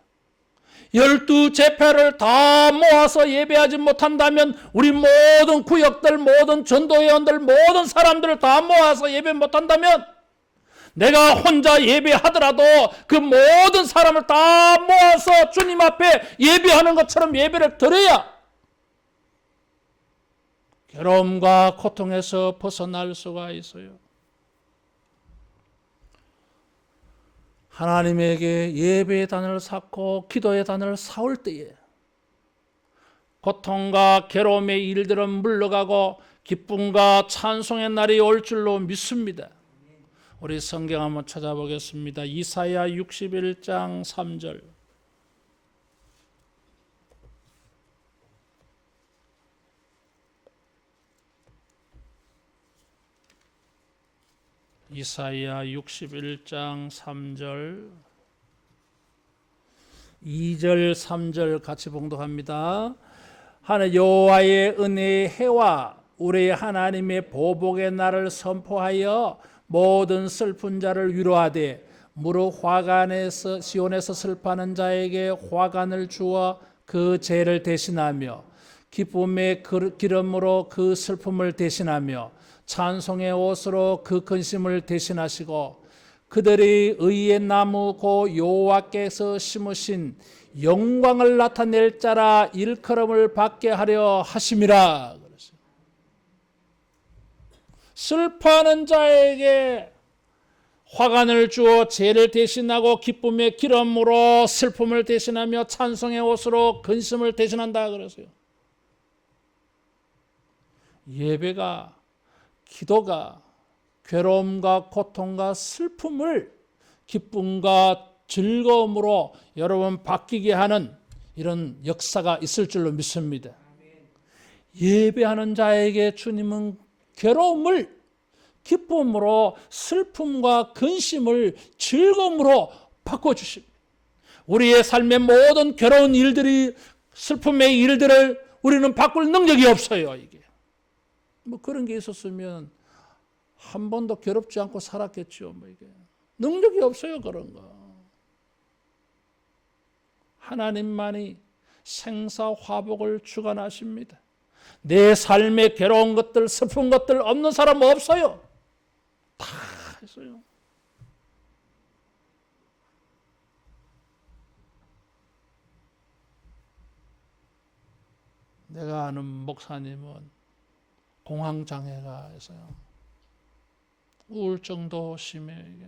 12제패를 다 모아서 예배하지 못한다면 우리 모든 구역들, 모든 전도회원들, 모든 사람들을 다 모아서 예배 못한다면 내가 혼자 예배하더라도 그 모든 사람을 다 모아서 주님 앞에 예배하는 것처럼 예배를 드려야 괴로움과 고통에서 벗어날 수가 있어요. 하나님에게 예배의 단을 쌓고 기도의 단을 쌓을 때에 고통과 괴로움의 일들은 물러가고 기쁨과 찬송의 날이 올 줄로 믿습니다. 우리 성경 한번 찾아보겠습니다. 이사야 61장 3절. 이사야 61장 3절, 2절, 3절 같이 봉독합니다. 하늘 여호와의 은혜의 해와 우리 하나님의 보복의 날을 선포하여 모든 슬픈 자를 위로하되 무릇 화관에서 시온에서 슬퍼하는 자에게 화관을 주어 그 죄를 대신하며 기쁨의 기름으로 그 슬픔을 대신하며 찬송의 옷으로 그 근심을 대신하시고 그들이 의의 나무 고 여호와께서 심으신 영광을 나타낼 자라 일컬음을 받게 하려 하심이라. 그랬어요. 슬퍼하는 자에게 화관을 주어 죄를 대신하고 기쁨의 기름으로 슬픔을 대신하며 찬송의 옷으로 근심을 대신한다 그랬어요. 예배가, 기도가 괴로움과 고통과 슬픔을 기쁨과 즐거움으로 여러분 바뀌게 하는 이런 역사가 있을 줄로 믿습니다. 예배하는 자에게 주님은 괴로움을 기쁨으로, 슬픔과 근심을 즐거움으로 바꿔주십니다. 우리의 삶의 모든 괴로운 일들이, 슬픔의 일들을 우리는 바꿀 능력이 없어요. 이게 뭐 그런 게 있었으면 한 번도 괴롭지 않고 살았겠죠. 뭐 이게 능력이 없어요. 그런 거. 하나님만이 생사화복을 주관하십니다. 내 삶에 괴로운 것들, 슬픈 것들 없는 사람 없어요. 다 했어요. 내가 아는 목사님은 공황장애가 있어요. 우울증도 심해. 이게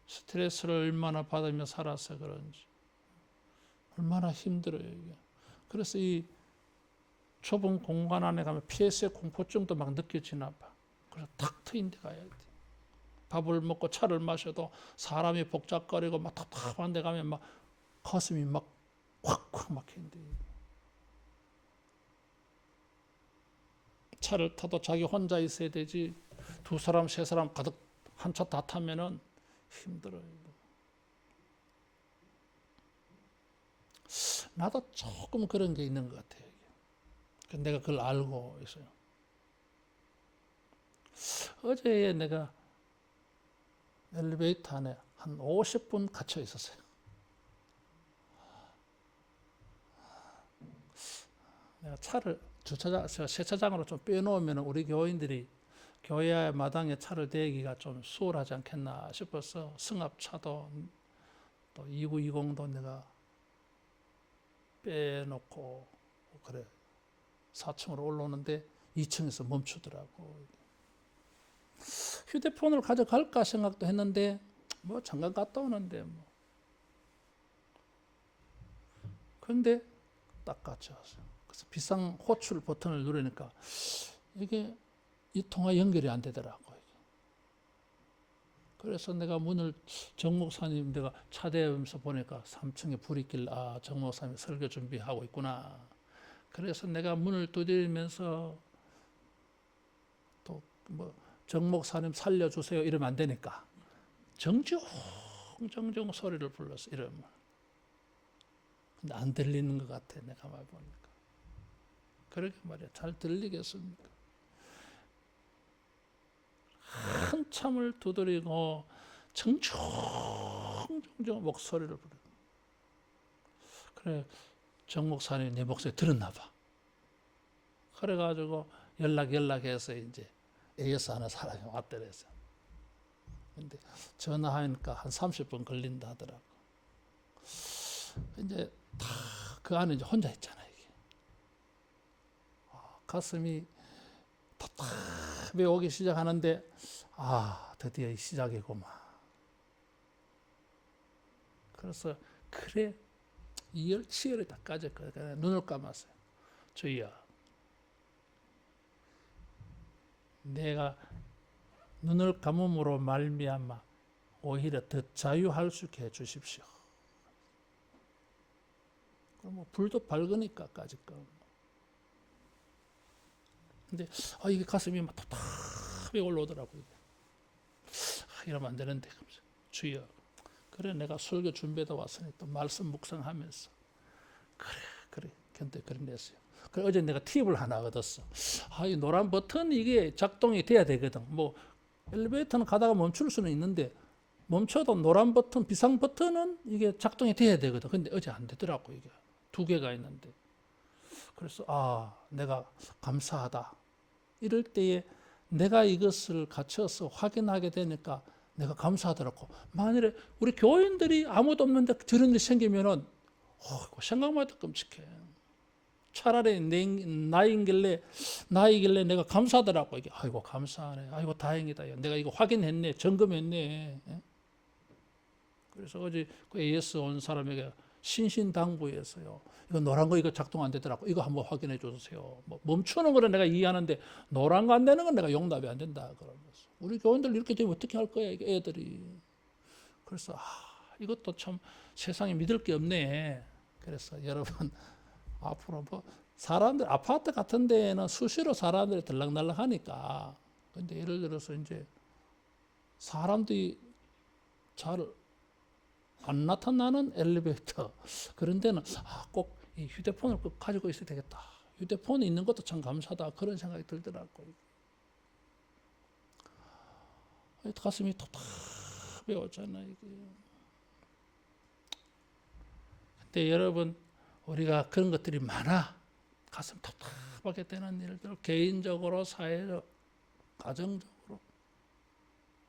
스트레스를 얼마나 받으며 살아서 그런지 얼마나 힘들어요. 이게. 그래서 이 좁은 공간 안에 가면 PS의 공포증도 막 느껴지나 봐. 그래서 탁 트인 데 가야 돼. 밥을 먹고 차를 마셔도 사람이 복잡거리고 막 답답한 데 가면 막 가슴이 막 콱콱 막힌대. 차를 타도 자기 혼자 있어야 되지 두 사람 세 사람 가득 한 차 다 타면은 힘들어요. 나도 조금 그런 게 있는 것 같아요. 내가 그걸 알고 있어요. 어제 내가 엘리베이터 안에 한 50분 갇혀 있었어요. 내가 차를 세차장으로 좀 빼놓으면 우리 교인들이 교회 마당에 차를 대기가 좀 수월하지 않겠나 싶어서 승합차도 또 2920도 내가 빼놓고 그래 4층으로 올라오는데 2층에서 멈추더라고. 휴대폰을 가져갈까 생각도 했는데 뭐 잠깐 갔다 오는데 뭐. 그런데 딱 갇혀왔어요. 그래서 비상 호출 버튼을 누르니까 이게 이 통화 연결이 안 되더라고요. 그래서 내가 문을 정 목사님 내가 차대면서 보니까 3층에 불이 있길래 정 목사님 설교 준비하고 있구나. 그래서 내가 문을 두드리면서 또 뭐 정 목사님 살려주세요 이러면 안 되니까 정정 소리를 불렀어. 이러면 근데 안 들리는 것 같아. 내가 말 보니까 그러게 말이야. 잘 들리겠습니까? 한참을 두드리고 정정 목소리를 부르고 그래 정 목사님 내 목소리 들었나 봐. 그래가지고 연락해서 이제 AS 하는 사람이 왔더랬어. 근데 전화하니까 한 30분 걸린다 하더라고. 이제 다 그 안에 이제 혼자 있잖아 이게. 가슴이 답답해 오기 시작하는데 드디어 시작이구만. 그래서 그래 치열이 다 까졌거든. 눈을 감았어요. 주여 내가 눈을 감음으로 말미암아 오히려 더 자유할 수 있게 해주십시오. 뭐 불도 밝으니까까지 거. 근데 이게 가슴이 막 답답하게 올라오더라고요. 이러면 안 되는데 주여 그래 내가 설교 준비해다 왔으니 또 말씀 묵상하면서 그래 견뎌냈어요. 그래 어제 내가 팁을 하나 얻었어. 이 노란 버튼 이게 작동이 돼야 되거든. 뭐 엘리베이터는 가다가 멈출 수는 있는데 멈춰도 노란 버튼 비상 버튼은 이게 작동이 돼야 되거든. 근데 어제 안 되더라고. 이게 두 개가 있는데 그래서 내가 감사하다. 이럴 때에 내가 이것을 갖춰서 확인하게 되니까 내가 감사하더라고. 만일에 우리 교인들이 아무도 없는데 저런 일이 생기면은 생각만 해도 끔찍해. 차라리 나이길래 내가 감사하더라고. 이게 아이고 감사하네. 아이고 다행이다. 내가 이거 확인했네. 점검했네. 그래서 어제 그 AS 온 사람에게 신신당부해서요. 이거 노란 거 이거 작동 안 되더라고. 이거 한번 확인해 주세요. 뭐 멈추는 거는 내가 이해하는데 노란 거 안 되는 건 내가 용납이 안 된다 그러면서 우리 교원들 이렇게 되면 어떻게 할 거야 애들이. 그래서 이것도 참 세상에 믿을 게 없네. 그래서 여러분 앞으로 뭐 사람들 아파트 같은 데에는 수시로 사람들이 들락날락 하니까 근데 예를 들어서 이제 사람들이 잘 안 나타나는 엘리베이터 그런 데는 꼭 이 휴대폰을 꼭 가지고 있어야 되겠다. 휴대폰이 있는 것도 참 감사하다 그런 생각이 들더라고요. 가슴이 답답해오잖아요. 근데 여러분 우리가 그런 것들이 많아. 가슴 답답하게 되는 일들 개인적으로 사회적 가정적으로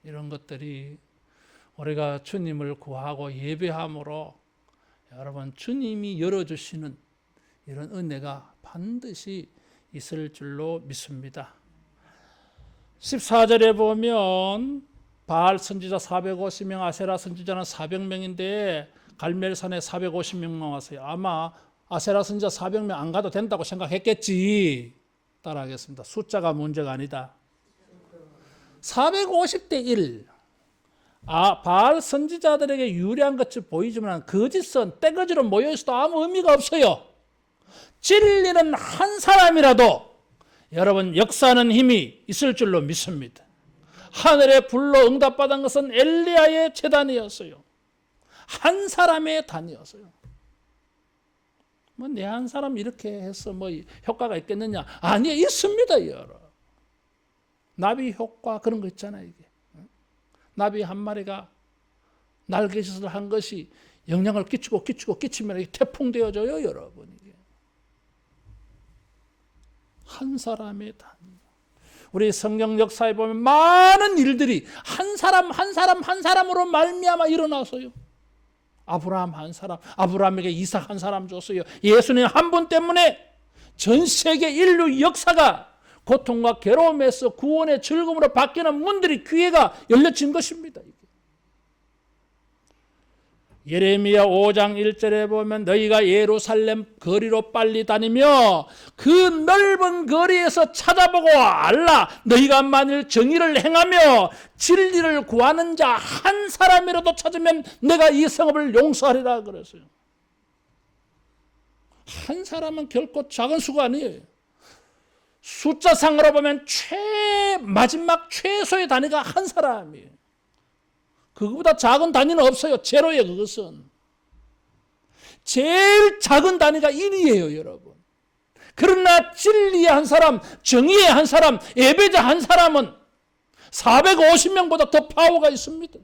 이런 것들이 우리가 주님을 구하고 예배함으로 여러분 주님이 열어주시는 이런 은혜가 반드시 있을 줄로 믿습니다. 14절에 보면 바알 선지자 450명, 아세라 선지자는 400명인데 갈멜산에 450명만 왔어요. 아마 아세라 선지자 400명 안 가도 된다고 생각했겠지. 따라하겠습니다. 숫자가 문제가 아니다. 450대 1. 바알 선지자들에게 유리한 것이 보이지만 거짓은 떼거지로 모여있어도 아무 의미가 없어요. 진리는 한 사람이라도 여러분 역사하는 힘이 있을 줄로 믿습니다. 하늘의 불로 응답받은 것은 엘리야의 재단이었어요. 한 사람의 단이었어요. 뭐 내 한 사람 이렇게 해서 뭐 효과가 있겠느냐? 아니요, 있습니다, 여러분. 나비 효과 그런 거 있잖아요, 이게. 나비 한 마리가 날개짓을 한 것이 영향을 끼치면 이게 태풍 되어져요, 여러분. 이게 한 사람의 단. 우리 성경 역사에 보면 많은 일들이 한 사람으로 말미암아 일어나서요. 아브라함 한 사람, 아브라함에게 이삭 한 사람 줬어요. 예수님 한 분 때문에 전 세계 인류 역사가 고통과 괴로움에서 구원의 즐거움으로 바뀌는 문들이 기회가 열려진 것입니다. 예레미야 5장 1절에 보면 너희가 예루살렘 거리로 빨리 다니며 그 넓은 거리에서 찾아보고 알라. 너희가 만일 정의를 행하며 진리를 구하는 자 한 사람이라도 찾으면 내가 이 성읍을 용서하리라 그랬어요. 한 사람은 결코 작은 수가 아니에요. 숫자상으로 보면 마지막 최소의 단위가 한 사람이에요. 그거보다 작은 단위는 없어요. 제로예요, 그것은. 제일 작은 단위가 1이에요, 여러분. 그러나 진리의 한 사람, 정의의 한 사람, 예배자 한 사람은 450명보다 더 파워가 있습니다.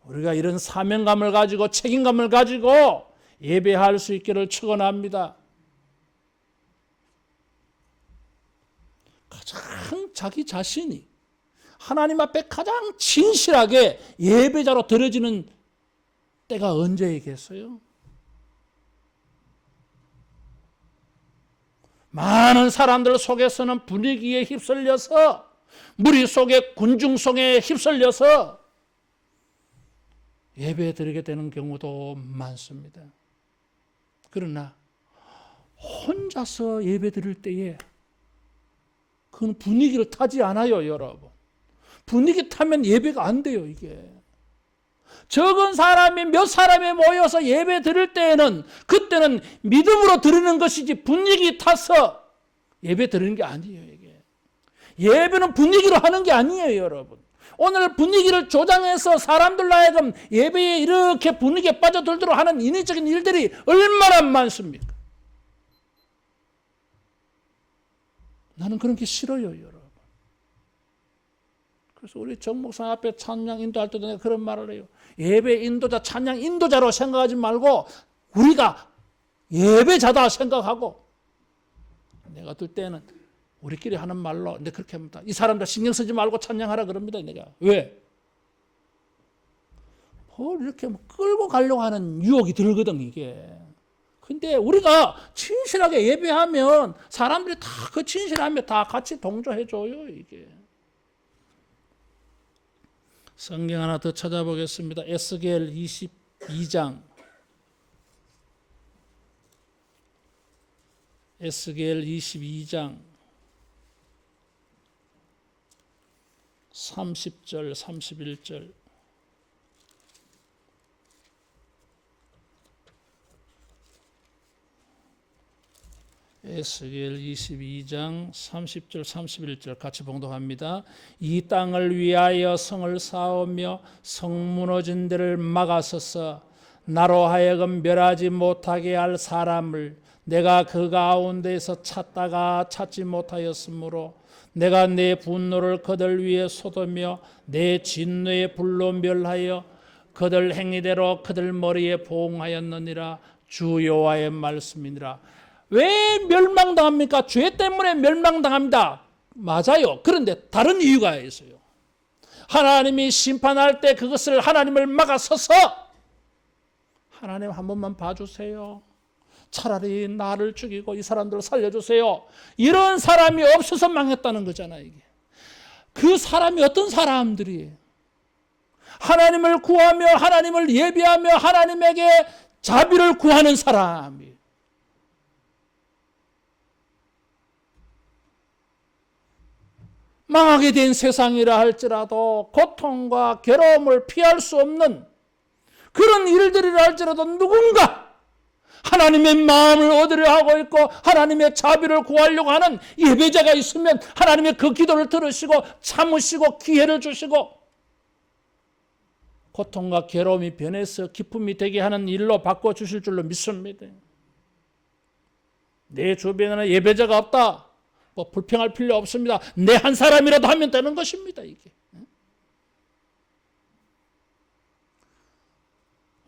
우리가 이런 사명감을 가지고 책임감을 가지고 예배할 수 있기를 축원합니다. 가장 자기 자신이 하나님 앞에 가장 진실하게 예배자로 드려지는 때가 언제이겠어요? 많은 사람들 속에서는 분위기에 휩쓸려서 무리 속에 군중 속에 휩쓸려서 예배 드리게 되는 경우도 많습니다. 그러나 혼자서 예배 드릴 때에 그건 분위기를 타지 않아요, 여러분. 분위기 타면 예배가 안 돼요, 이게. 적은 사람이 몇 사람이 모여서 예배 드릴 때에는 그때는 믿음으로 드리는 것이지 분위기 타서 예배 드리는 게 아니에요, 이게. 예배는 분위기로 하는 게 아니에요, 여러분. 오늘 분위기를 조장해서 사람들로 하여금 예배에 이렇게 분위기에 빠져들도록 하는 인위적인 일들이 얼마나 많습니까? 나는 그런 게 싫어요, 여러분. 그래서 우리 정 목사 앞에 찬양 인도할 때도 내가 그런 말을 해요. 예배 인도자, 찬양 인도자로 생각하지 말고 우리가 예배자다 생각하고 내가 들 때는 우리끼리 하는 말로 근데 그렇게 합니다. 이 사람들 신경 쓰지 말고 찬양하라 그럽니다. 내가 왜? 뭘 이렇게 끌고 가려고 하는 유혹이 들거든 이게. 근데 우리가 진실하게 예배하면 사람들이 다 그 진실함에 다 같이 동조해줘요 이게. 성경 하나 더 찾아보겠습니다. 에스겔 22장. 에스겔 22장 30절 31절. 에스겔 22장 30절 31절 같이 봉독합니다. 이 땅을 위하여 성을 쌓으며 성 무너진 데를 막아서서 나로 하여금 멸하지 못하게 할 사람을 내가 그 가운데에서 찾다가 찾지 못하였으므로 내가 내 분노를 그들 위에 쏟으며 내 진노의 불로 멸하여 그들 행위대로 그들 머리에 보응하였느니라. 주 여호와의 말씀이니라. 왜 멸망당합니까? 죄 때문에 멸망당합니다. 맞아요. 그런데 다른 이유가 있어요. 하나님이 심판할 때 그것을 하나님을 막아서서 하나님 한 번만 봐주세요. 차라리 나를 죽이고 이 사람들을 살려주세요. 이런 사람이 없어서 망했다는 거잖아요. 이게. 그 사람이 어떤 사람들이 하나님을 구하며 하나님을 예비하며 하나님에게 자비를 구하는 사람이 망하게 된 세상이라 할지라도 고통과 괴로움을 피할 수 없는 그런 일들이라 할지라도 누군가 하나님의 마음을 얻으려 하고 있고 하나님의 자비를 구하려고 하는 예배자가 있으면 하나님의 그 기도를 들으시고 참으시고 기회를 주시고 고통과 괴로움이 변해서 기쁨이 되게 하는 일로 바꿔주실 줄로 믿습니다. 내 주변에는 예배자가 없다. 뭐 불평할 필요 없습니다. 내 한 사람이라도 하면 되는 것입니다. 이게.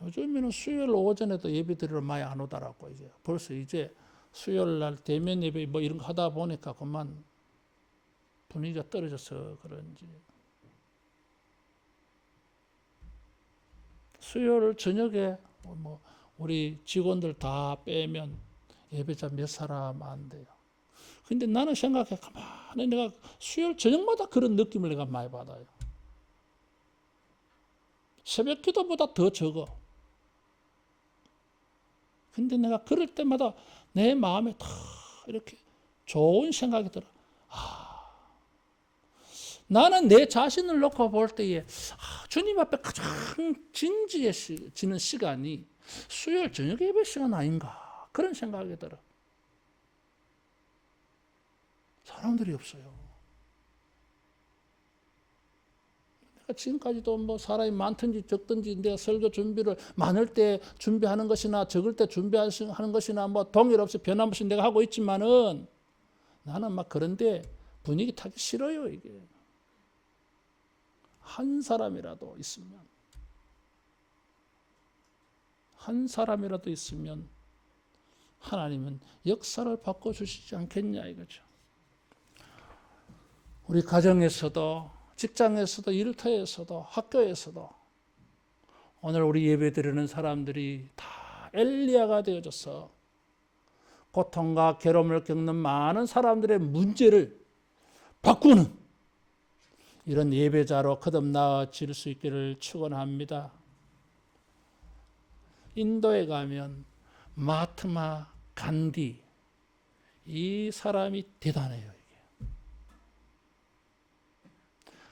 요즘에는 수요일 오전에도 예배 드리러 많이 안 오더라고. 이제 벌써 이제 수요일 날 대면 예배 뭐 이런 거 하다 보니까 그만 분위기가 떨어져서 그런지 수요일 저녁에 뭐 우리 직원들 다 빼면 예배자 몇 사람 안 돼요. 근데 나는 생각해 가만히 내가 수요일 저녁마다 그런 느낌을 내가 많이 받아요. 새벽 기도보다 더 적어. 근데 내가 그럴 때마다 내 마음에 다 이렇게 좋은 생각이 들어. 나는 내 자신을 놓고 볼 때에 주님 앞에 가장 진지해지는 시간이 수요일 저녁 예배 시간 아닌가 그런 생각이 들어. 사람들이 없어요. 내가 지금까지도 뭐 사람이 많든지 적든지 내가 설교 준비를 많을 때 준비하는 것이나 적을 때 준비하는 것이나 뭐 동일 없이 변함없이 내가 하고 있지만은 나는 막 그런데 분위기 타기 싫어요, 이게. 한 사람이라도 있으면 하나님은 역사를 바꿔주시지 않겠냐 이거죠. 우리 가정에서도 직장에서도 일터에서도 학교에서도 오늘 우리 예배 드리는 사람들이 다 엘리야가 되어져서 고통과 괴로움을 겪는 많은 사람들의 문제를 바꾸는 이런 예배자로 거듭나질 수 있기를 축원합니다. 인도에 가면 마하트마 간디 이 사람이 대단해요.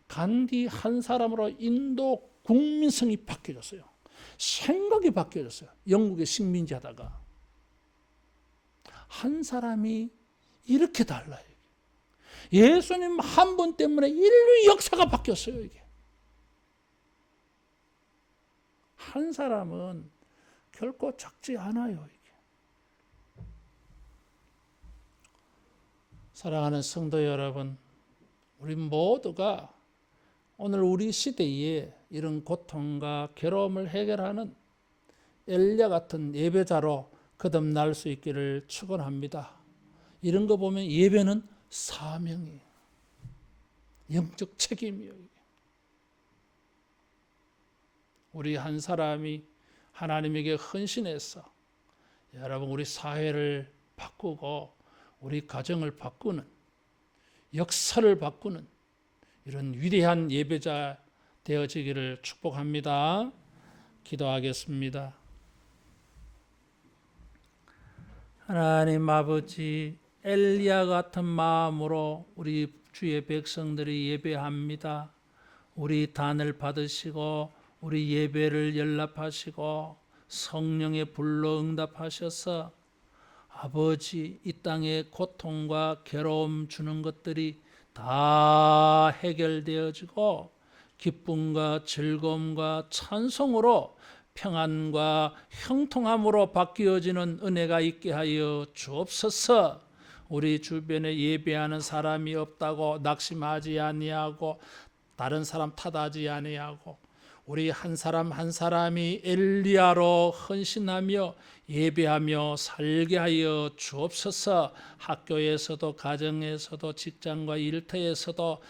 간디 한 사람으로 인도 국민성이 바뀌어졌어요. 생각이 바뀌어졌어요. 영국의 식민지 하다가 한 사람이 이렇게 달라요. 예수님 한 분 때문에 인류 역사가 바뀌었어요. 이게 한 사람은 결코 적지 않아요. 이게. 사랑하는 성도 여러분, 우리 모두가 오늘 우리 시대에 이런 고통과 괴로움을 해결하는 엘리야 같은 예배자로 거듭날 수 있기를 축원합니다. 이런 거 보면 예배는 사명이에요. 영적 책임이에요. 우리 한 사람이 하나님에게 헌신해서 여러분 우리 사회를 바꾸고 우리 가정을 바꾸는, 역사를 바꾸는 이런 위대한 예배자 되어지기를 축복합니다. 기도하겠습니다. 하나님 아버지, 엘리야 같은 마음으로 우리 주의 백성들이 예배합니다. 우리 단을 받으시고 우리 예배를 연락하시고 성령의 불로 응답하셔서 아버지, 이 땅의 고통과 괴로움 주는 것들이 다 해결되어지고 기쁨과 즐거움과 찬송으로 평안과 형통함으로 바뀌어지는 은혜가 있게 하여 주옵소서. 우리 주변에 예배하는 사람이 없다고 낙심하지 아니하고 다른 사람 탓하지 아니하고 우리 한 사람 한 사람이 엘리야로 헌신하며 예배하며 살게 하여 주옵소서. 학교에서도 가정에서도 직장과 일터에서도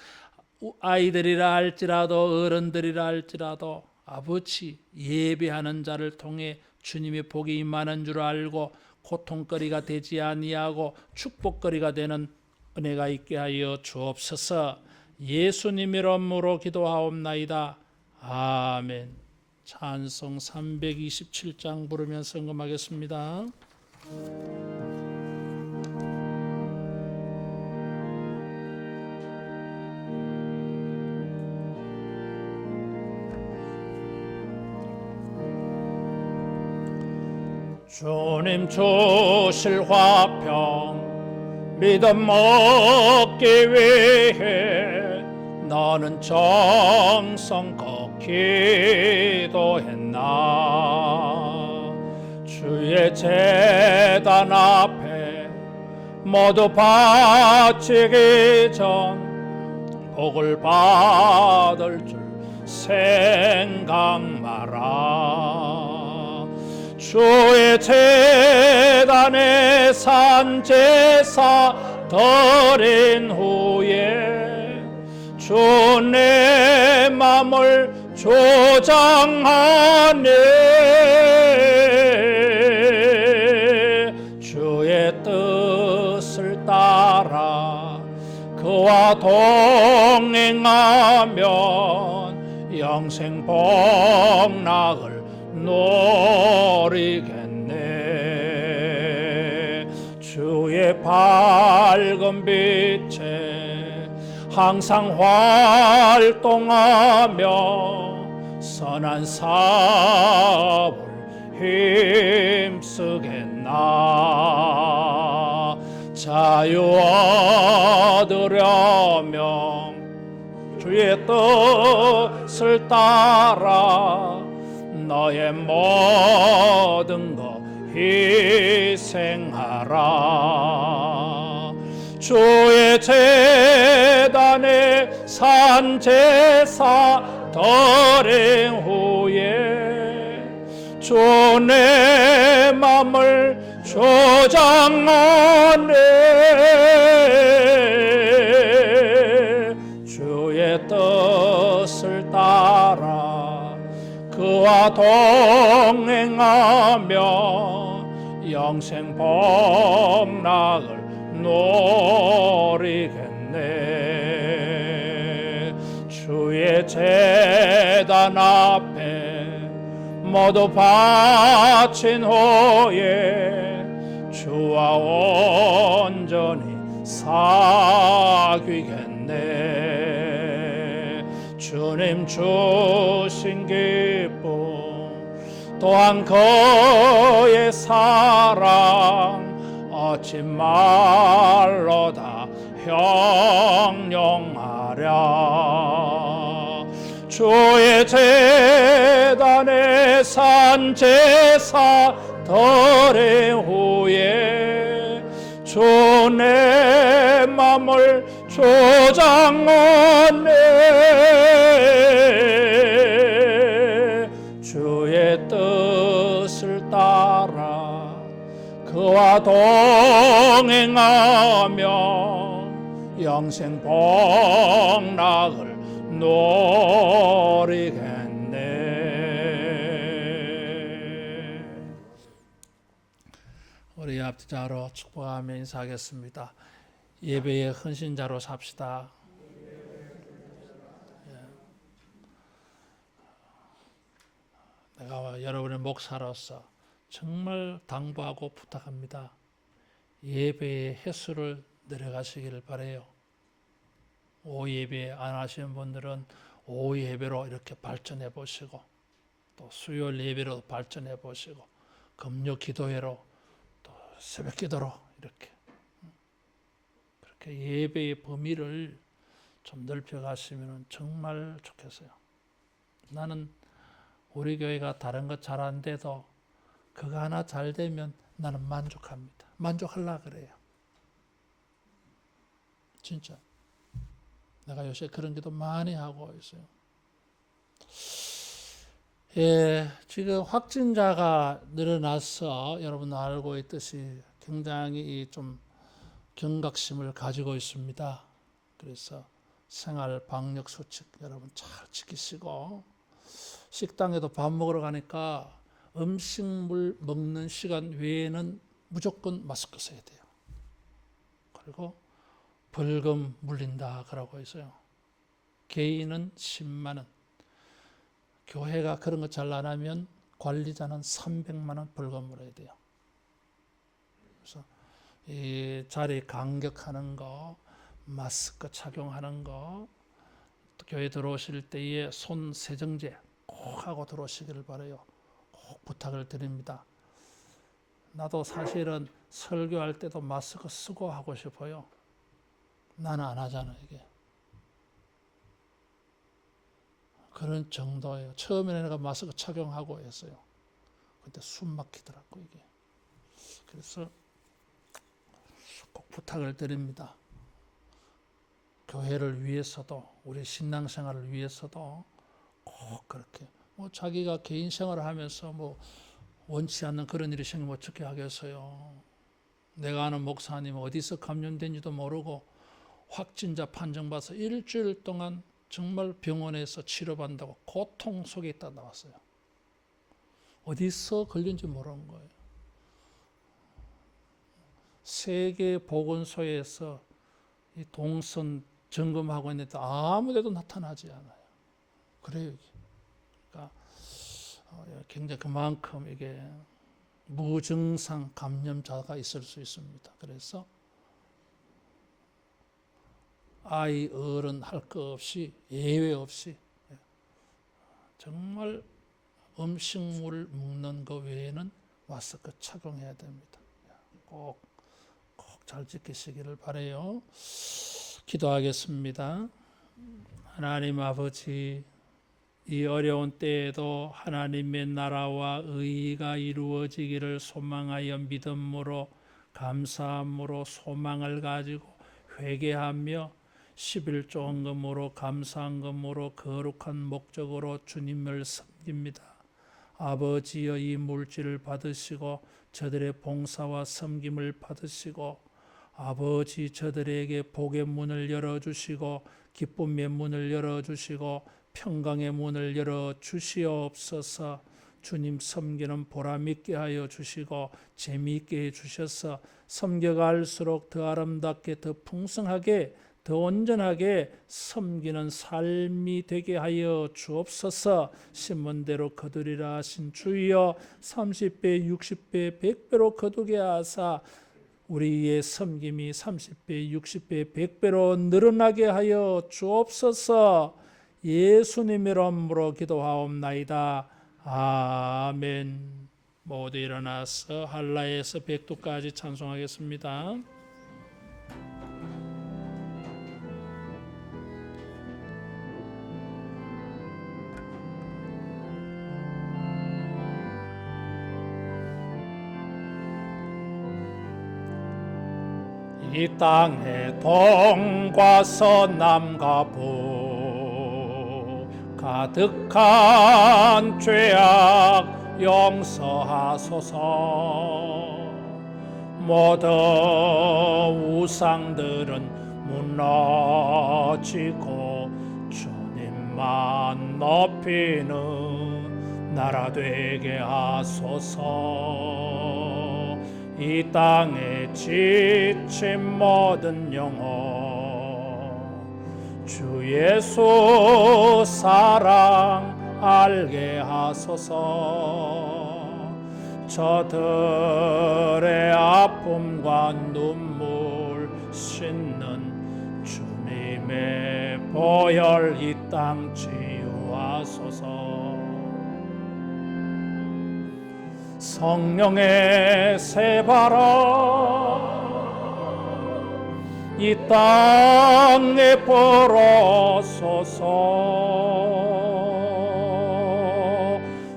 아이들이라 할지라도 어른들이라 할지라도 아버지, 예배하는 자를 통해 주님의 복이 임하는 줄 알고 고통거리가 되지 아니하고 축복거리가 되는 은혜가 있게 하여 주옵소서. 예수님의 이름으로 기도하옵나이다. 아멘. 찬송 327장 부르면서 헌금하겠습니다. 주님 주실 화평 믿음 얻기 위해 너는 정성껏 기도했나. 주의 제단 앞에 모두 바치기 전 복을 받을 줄 생각 마라. 주의 제단에 산 제사 드린 후에 주 내 맘을 조장하네. 주의 뜻을 따라 그와 동행하면 영생 복락을 노리겠네. 주의 밝은 빛에 항상 활동하며 선한 사업을 힘쓰겠나. 자유 얻으려면 주의 뜻을 따라 너의 모든 것 희생하라. 주의 제단에 산 제사 드린 후에 주 내 맘을 조장하네. 주의 뜻을 따라 그와 동행하며 영생 복락을 노리겠네. 주의 제단 앞에 모두 바친 후에 주와 온전히 사귀겠네. 주님 주신 기쁨 또한 그의 사랑 어찌 말로 다 형용하랴. 주의 제단에 산 제사 드린 후에 주 내 맘을 조장하네. 주의 뜻을 따라 그와 동행하며 영생 복락을 노리겠네. 우리 앞뒤자로 축복하며 인사하겠습니다. 예배의 헌신자로 삽시다. 내가 여러분의 목사로서 정말 당부하고 부탁합니다. 예배의 횟수를 내려가시기를 바라요. 오후 예배 안 하시는 분들은 오후 예배로 이렇게 발전해 보시고, 또 수요일 예배로 발전해 보시고, 금요 기도회로, 또 새벽 기도로 이렇게 그렇게 예배의 범위를 좀 넓혀 가시면 정말 좋겠어요. 나는 우리 교회가 다른 것 잘 안 돼도 그거 하나 잘 되면 나는 만족합니다. 만족하려고 그래요. 진짜. 내가 요새 그런 기도 많이 하고 있어요. 예, 지금 확진자가 늘어나서 여러분 알고 있듯이 굉장히 좀 경각심을 가지고 있습니다. 그래서 생활 방역 수칙 여러분 잘 지키시고, 식당에도 밥 먹으러 가니까 음식물 먹는 시간 외에는 무조건 마스크 써야 돼요. 그리고 벌금 물린다 그러고 있어요. 개인은 10만 원, 교회가 그런 거 잘 안 하면 관리자는 300만 원 벌금 물어야 돼요. 그래서 이 자리 간격하는 거, 마스크 착용하는 거, 또 교회 들어오실 때에 손 세정제 꼭 하고 들어오시기를 바라요. 꼭 부탁을 드립니다. 나도 사실은 설교할 때도 마스크 쓰고 하고 싶어요. 나는 안 하잖아, 이게. 그런 정도예요. 처음에는 내가 마스크 착용하고 했어요. 그때 숨 막히더라고, 이게. 그래서 꼭 부탁을 드립니다. 교회를 위해서도, 우리 신앙생활을 위해서도 꼭 그렇게. 뭐 자기가 개인 생활을 하면서 뭐 원치 않는 그런 일이 생기면 어떻게 하겠어요. 내가 아는 목사님 어디서 감염된지도 모르고 확진자 판정받아서 일주일 동안 정말 병원에서 치료받는다고 고통 속에 있다 나왔어요. 어디서 걸린지 모르는 거예요. 세계보건소에서 이 동선 점검하고 있는데 아무데도 나타나지 않아요. 그래요. 그러니까 굉장히 그만큼 이게 무증상 감염자가 있을 수 있습니다. 그래서 아이, 어른 할 거 없이, 예외 없이 정말 음식물 먹는 거 외에는 마스크 착용해야 됩니다. 꼭 잘 지키시기를 바라요. 기도하겠습니다. 하나님 아버지, 이 어려운 때에도 하나님의 나라와 의가 이루어지기를 소망하여 믿음으로, 감사함으로, 소망을 가지고 회개하며 11조 헌금으로, 감사헌금으로, 거룩한 목적으로 주님을 섬깁니다. 아버지여, 이 물질을 받으시고 저들의 봉사와 섬김을 받으시고, 아버지 저들에게 복의 문을 열어주시고 기쁨의 문을 열어주시고 평강의 문을 열어주시옵소서. 주님 섬기는 보람 있게 하여 주시고 재미있게 해주셔서 섬겨갈수록 더 아름답게, 더 풍성하게, 더 온전하게 섬기는 삶이 되게 하여 주옵소서. 심문대로 거두리라 하신 주여, 30배, 60배, 100배로 거두게 하사 우리의 섬김이 30배, 60배, 100배로 늘어나게 하여 주옵소서. 예수님의 이름으로 기도하옵나이다. 아멘. 모두 일어나서 할라에서 백두까지 찬송하겠습니다. 이 땅의 동과 서남과 북 가득한 죄악 용서하소서. 모든 우상들은 무너지고 주님만 높이는 나라 되게 하소서. 이 땅에 지친 모든 영혼 주 예수 사랑 알게 하소서. 저들의 아픔과 눈물 씻는 주님의 보혈 이 땅 치유하소서. 성령의 새바람 이 땅에 불어소서.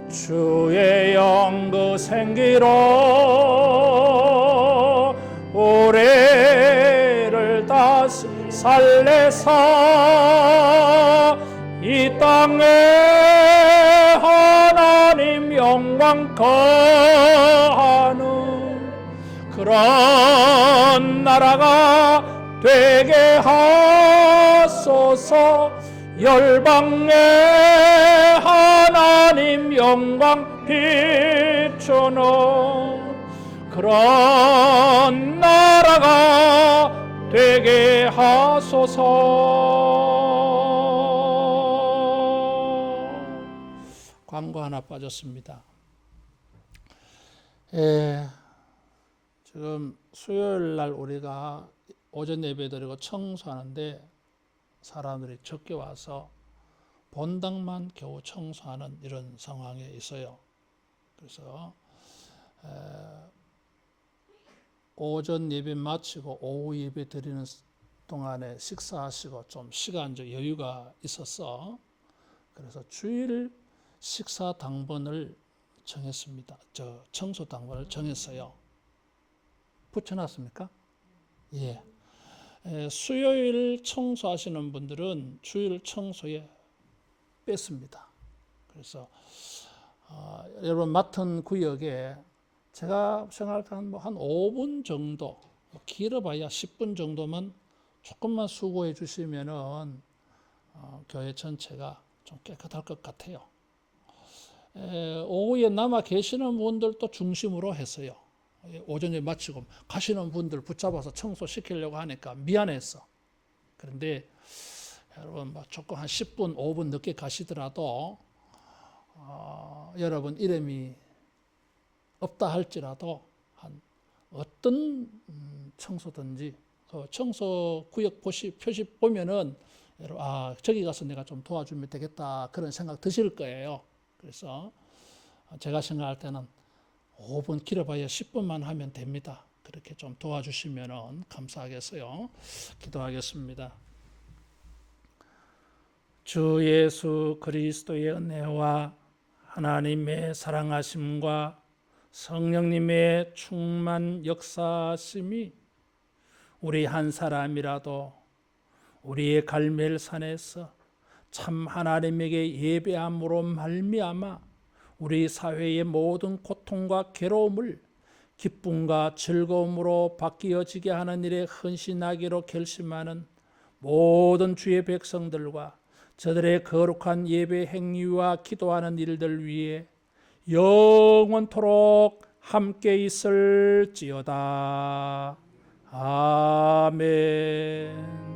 주의 영그 생기로 우리를 다시 살래사 이 땅에 하나님 영광 거하는 그런 나라가 되게 하소서. 열방에 하나님 영광 비추는 그런 나라가 되게 하소서. 광고 하나 빠졌습니다. 지금 수요일 날 우리가 오전 예배 드리고 청소하는데 사람들이 적게 와서 본당만 겨우 청소하는 이런 상황에 있어요. 그래서 오전 예배 마치고 오후 예배 드리는 동안에 식사하시고 좀 시간적 여유가 있어서 그래서 주일 식사 당번을 정했습니다. 청소 당번을 정했어요. 붙여놨습니까? 예. 수요일 청소하시는 분들은 주일 청소에 뺐습니다. 그래서 여러분 맡은 구역에 제가 생각할 때는 한 5분 정도, 길어봐야 10분 정도만 조금만 수고해 주시면은 교회 전체가 좀 깨끗할 것 같아요. 오후에 남아 계시는 분들도 중심으로 했어요. 오전에 마치고 가시는 분들 붙잡아서 청소시키려고 하니까 미안했어. 그런데 여러분 조금 한 10분, 5분 늦게 가시더라도 여러분 이름이 없다 할지라도 한 어떤 청소든지 청소 구역 표시 보면은 여러분 저기 가서 내가 좀 도와주면 되겠다 그런 생각 드실 거예요. 그래서 제가 생각할 때는 5분 길어봐야 10분만 하면 됩니다. 그렇게 좀 도와주시면 감사하겠어요. 기도하겠습니다. 주 예수 그리스도의 은혜와 하나님의 사랑하심과 성령님의 충만 역사심이 우리 한 사람이라도 우리의 갈멜산에서 참 하나님에게 예배함으로 말미암아 우리 사회의 모든 고통과 괴로움을 기쁨과 즐거움으로 바뀌어지게 하는 일에 헌신하기로 결심하는 모든 주의 백성들과 저들의 거룩한 예배 행위와 기도하는 일들 위에 영원토록 함께 있을지어다. 아멘.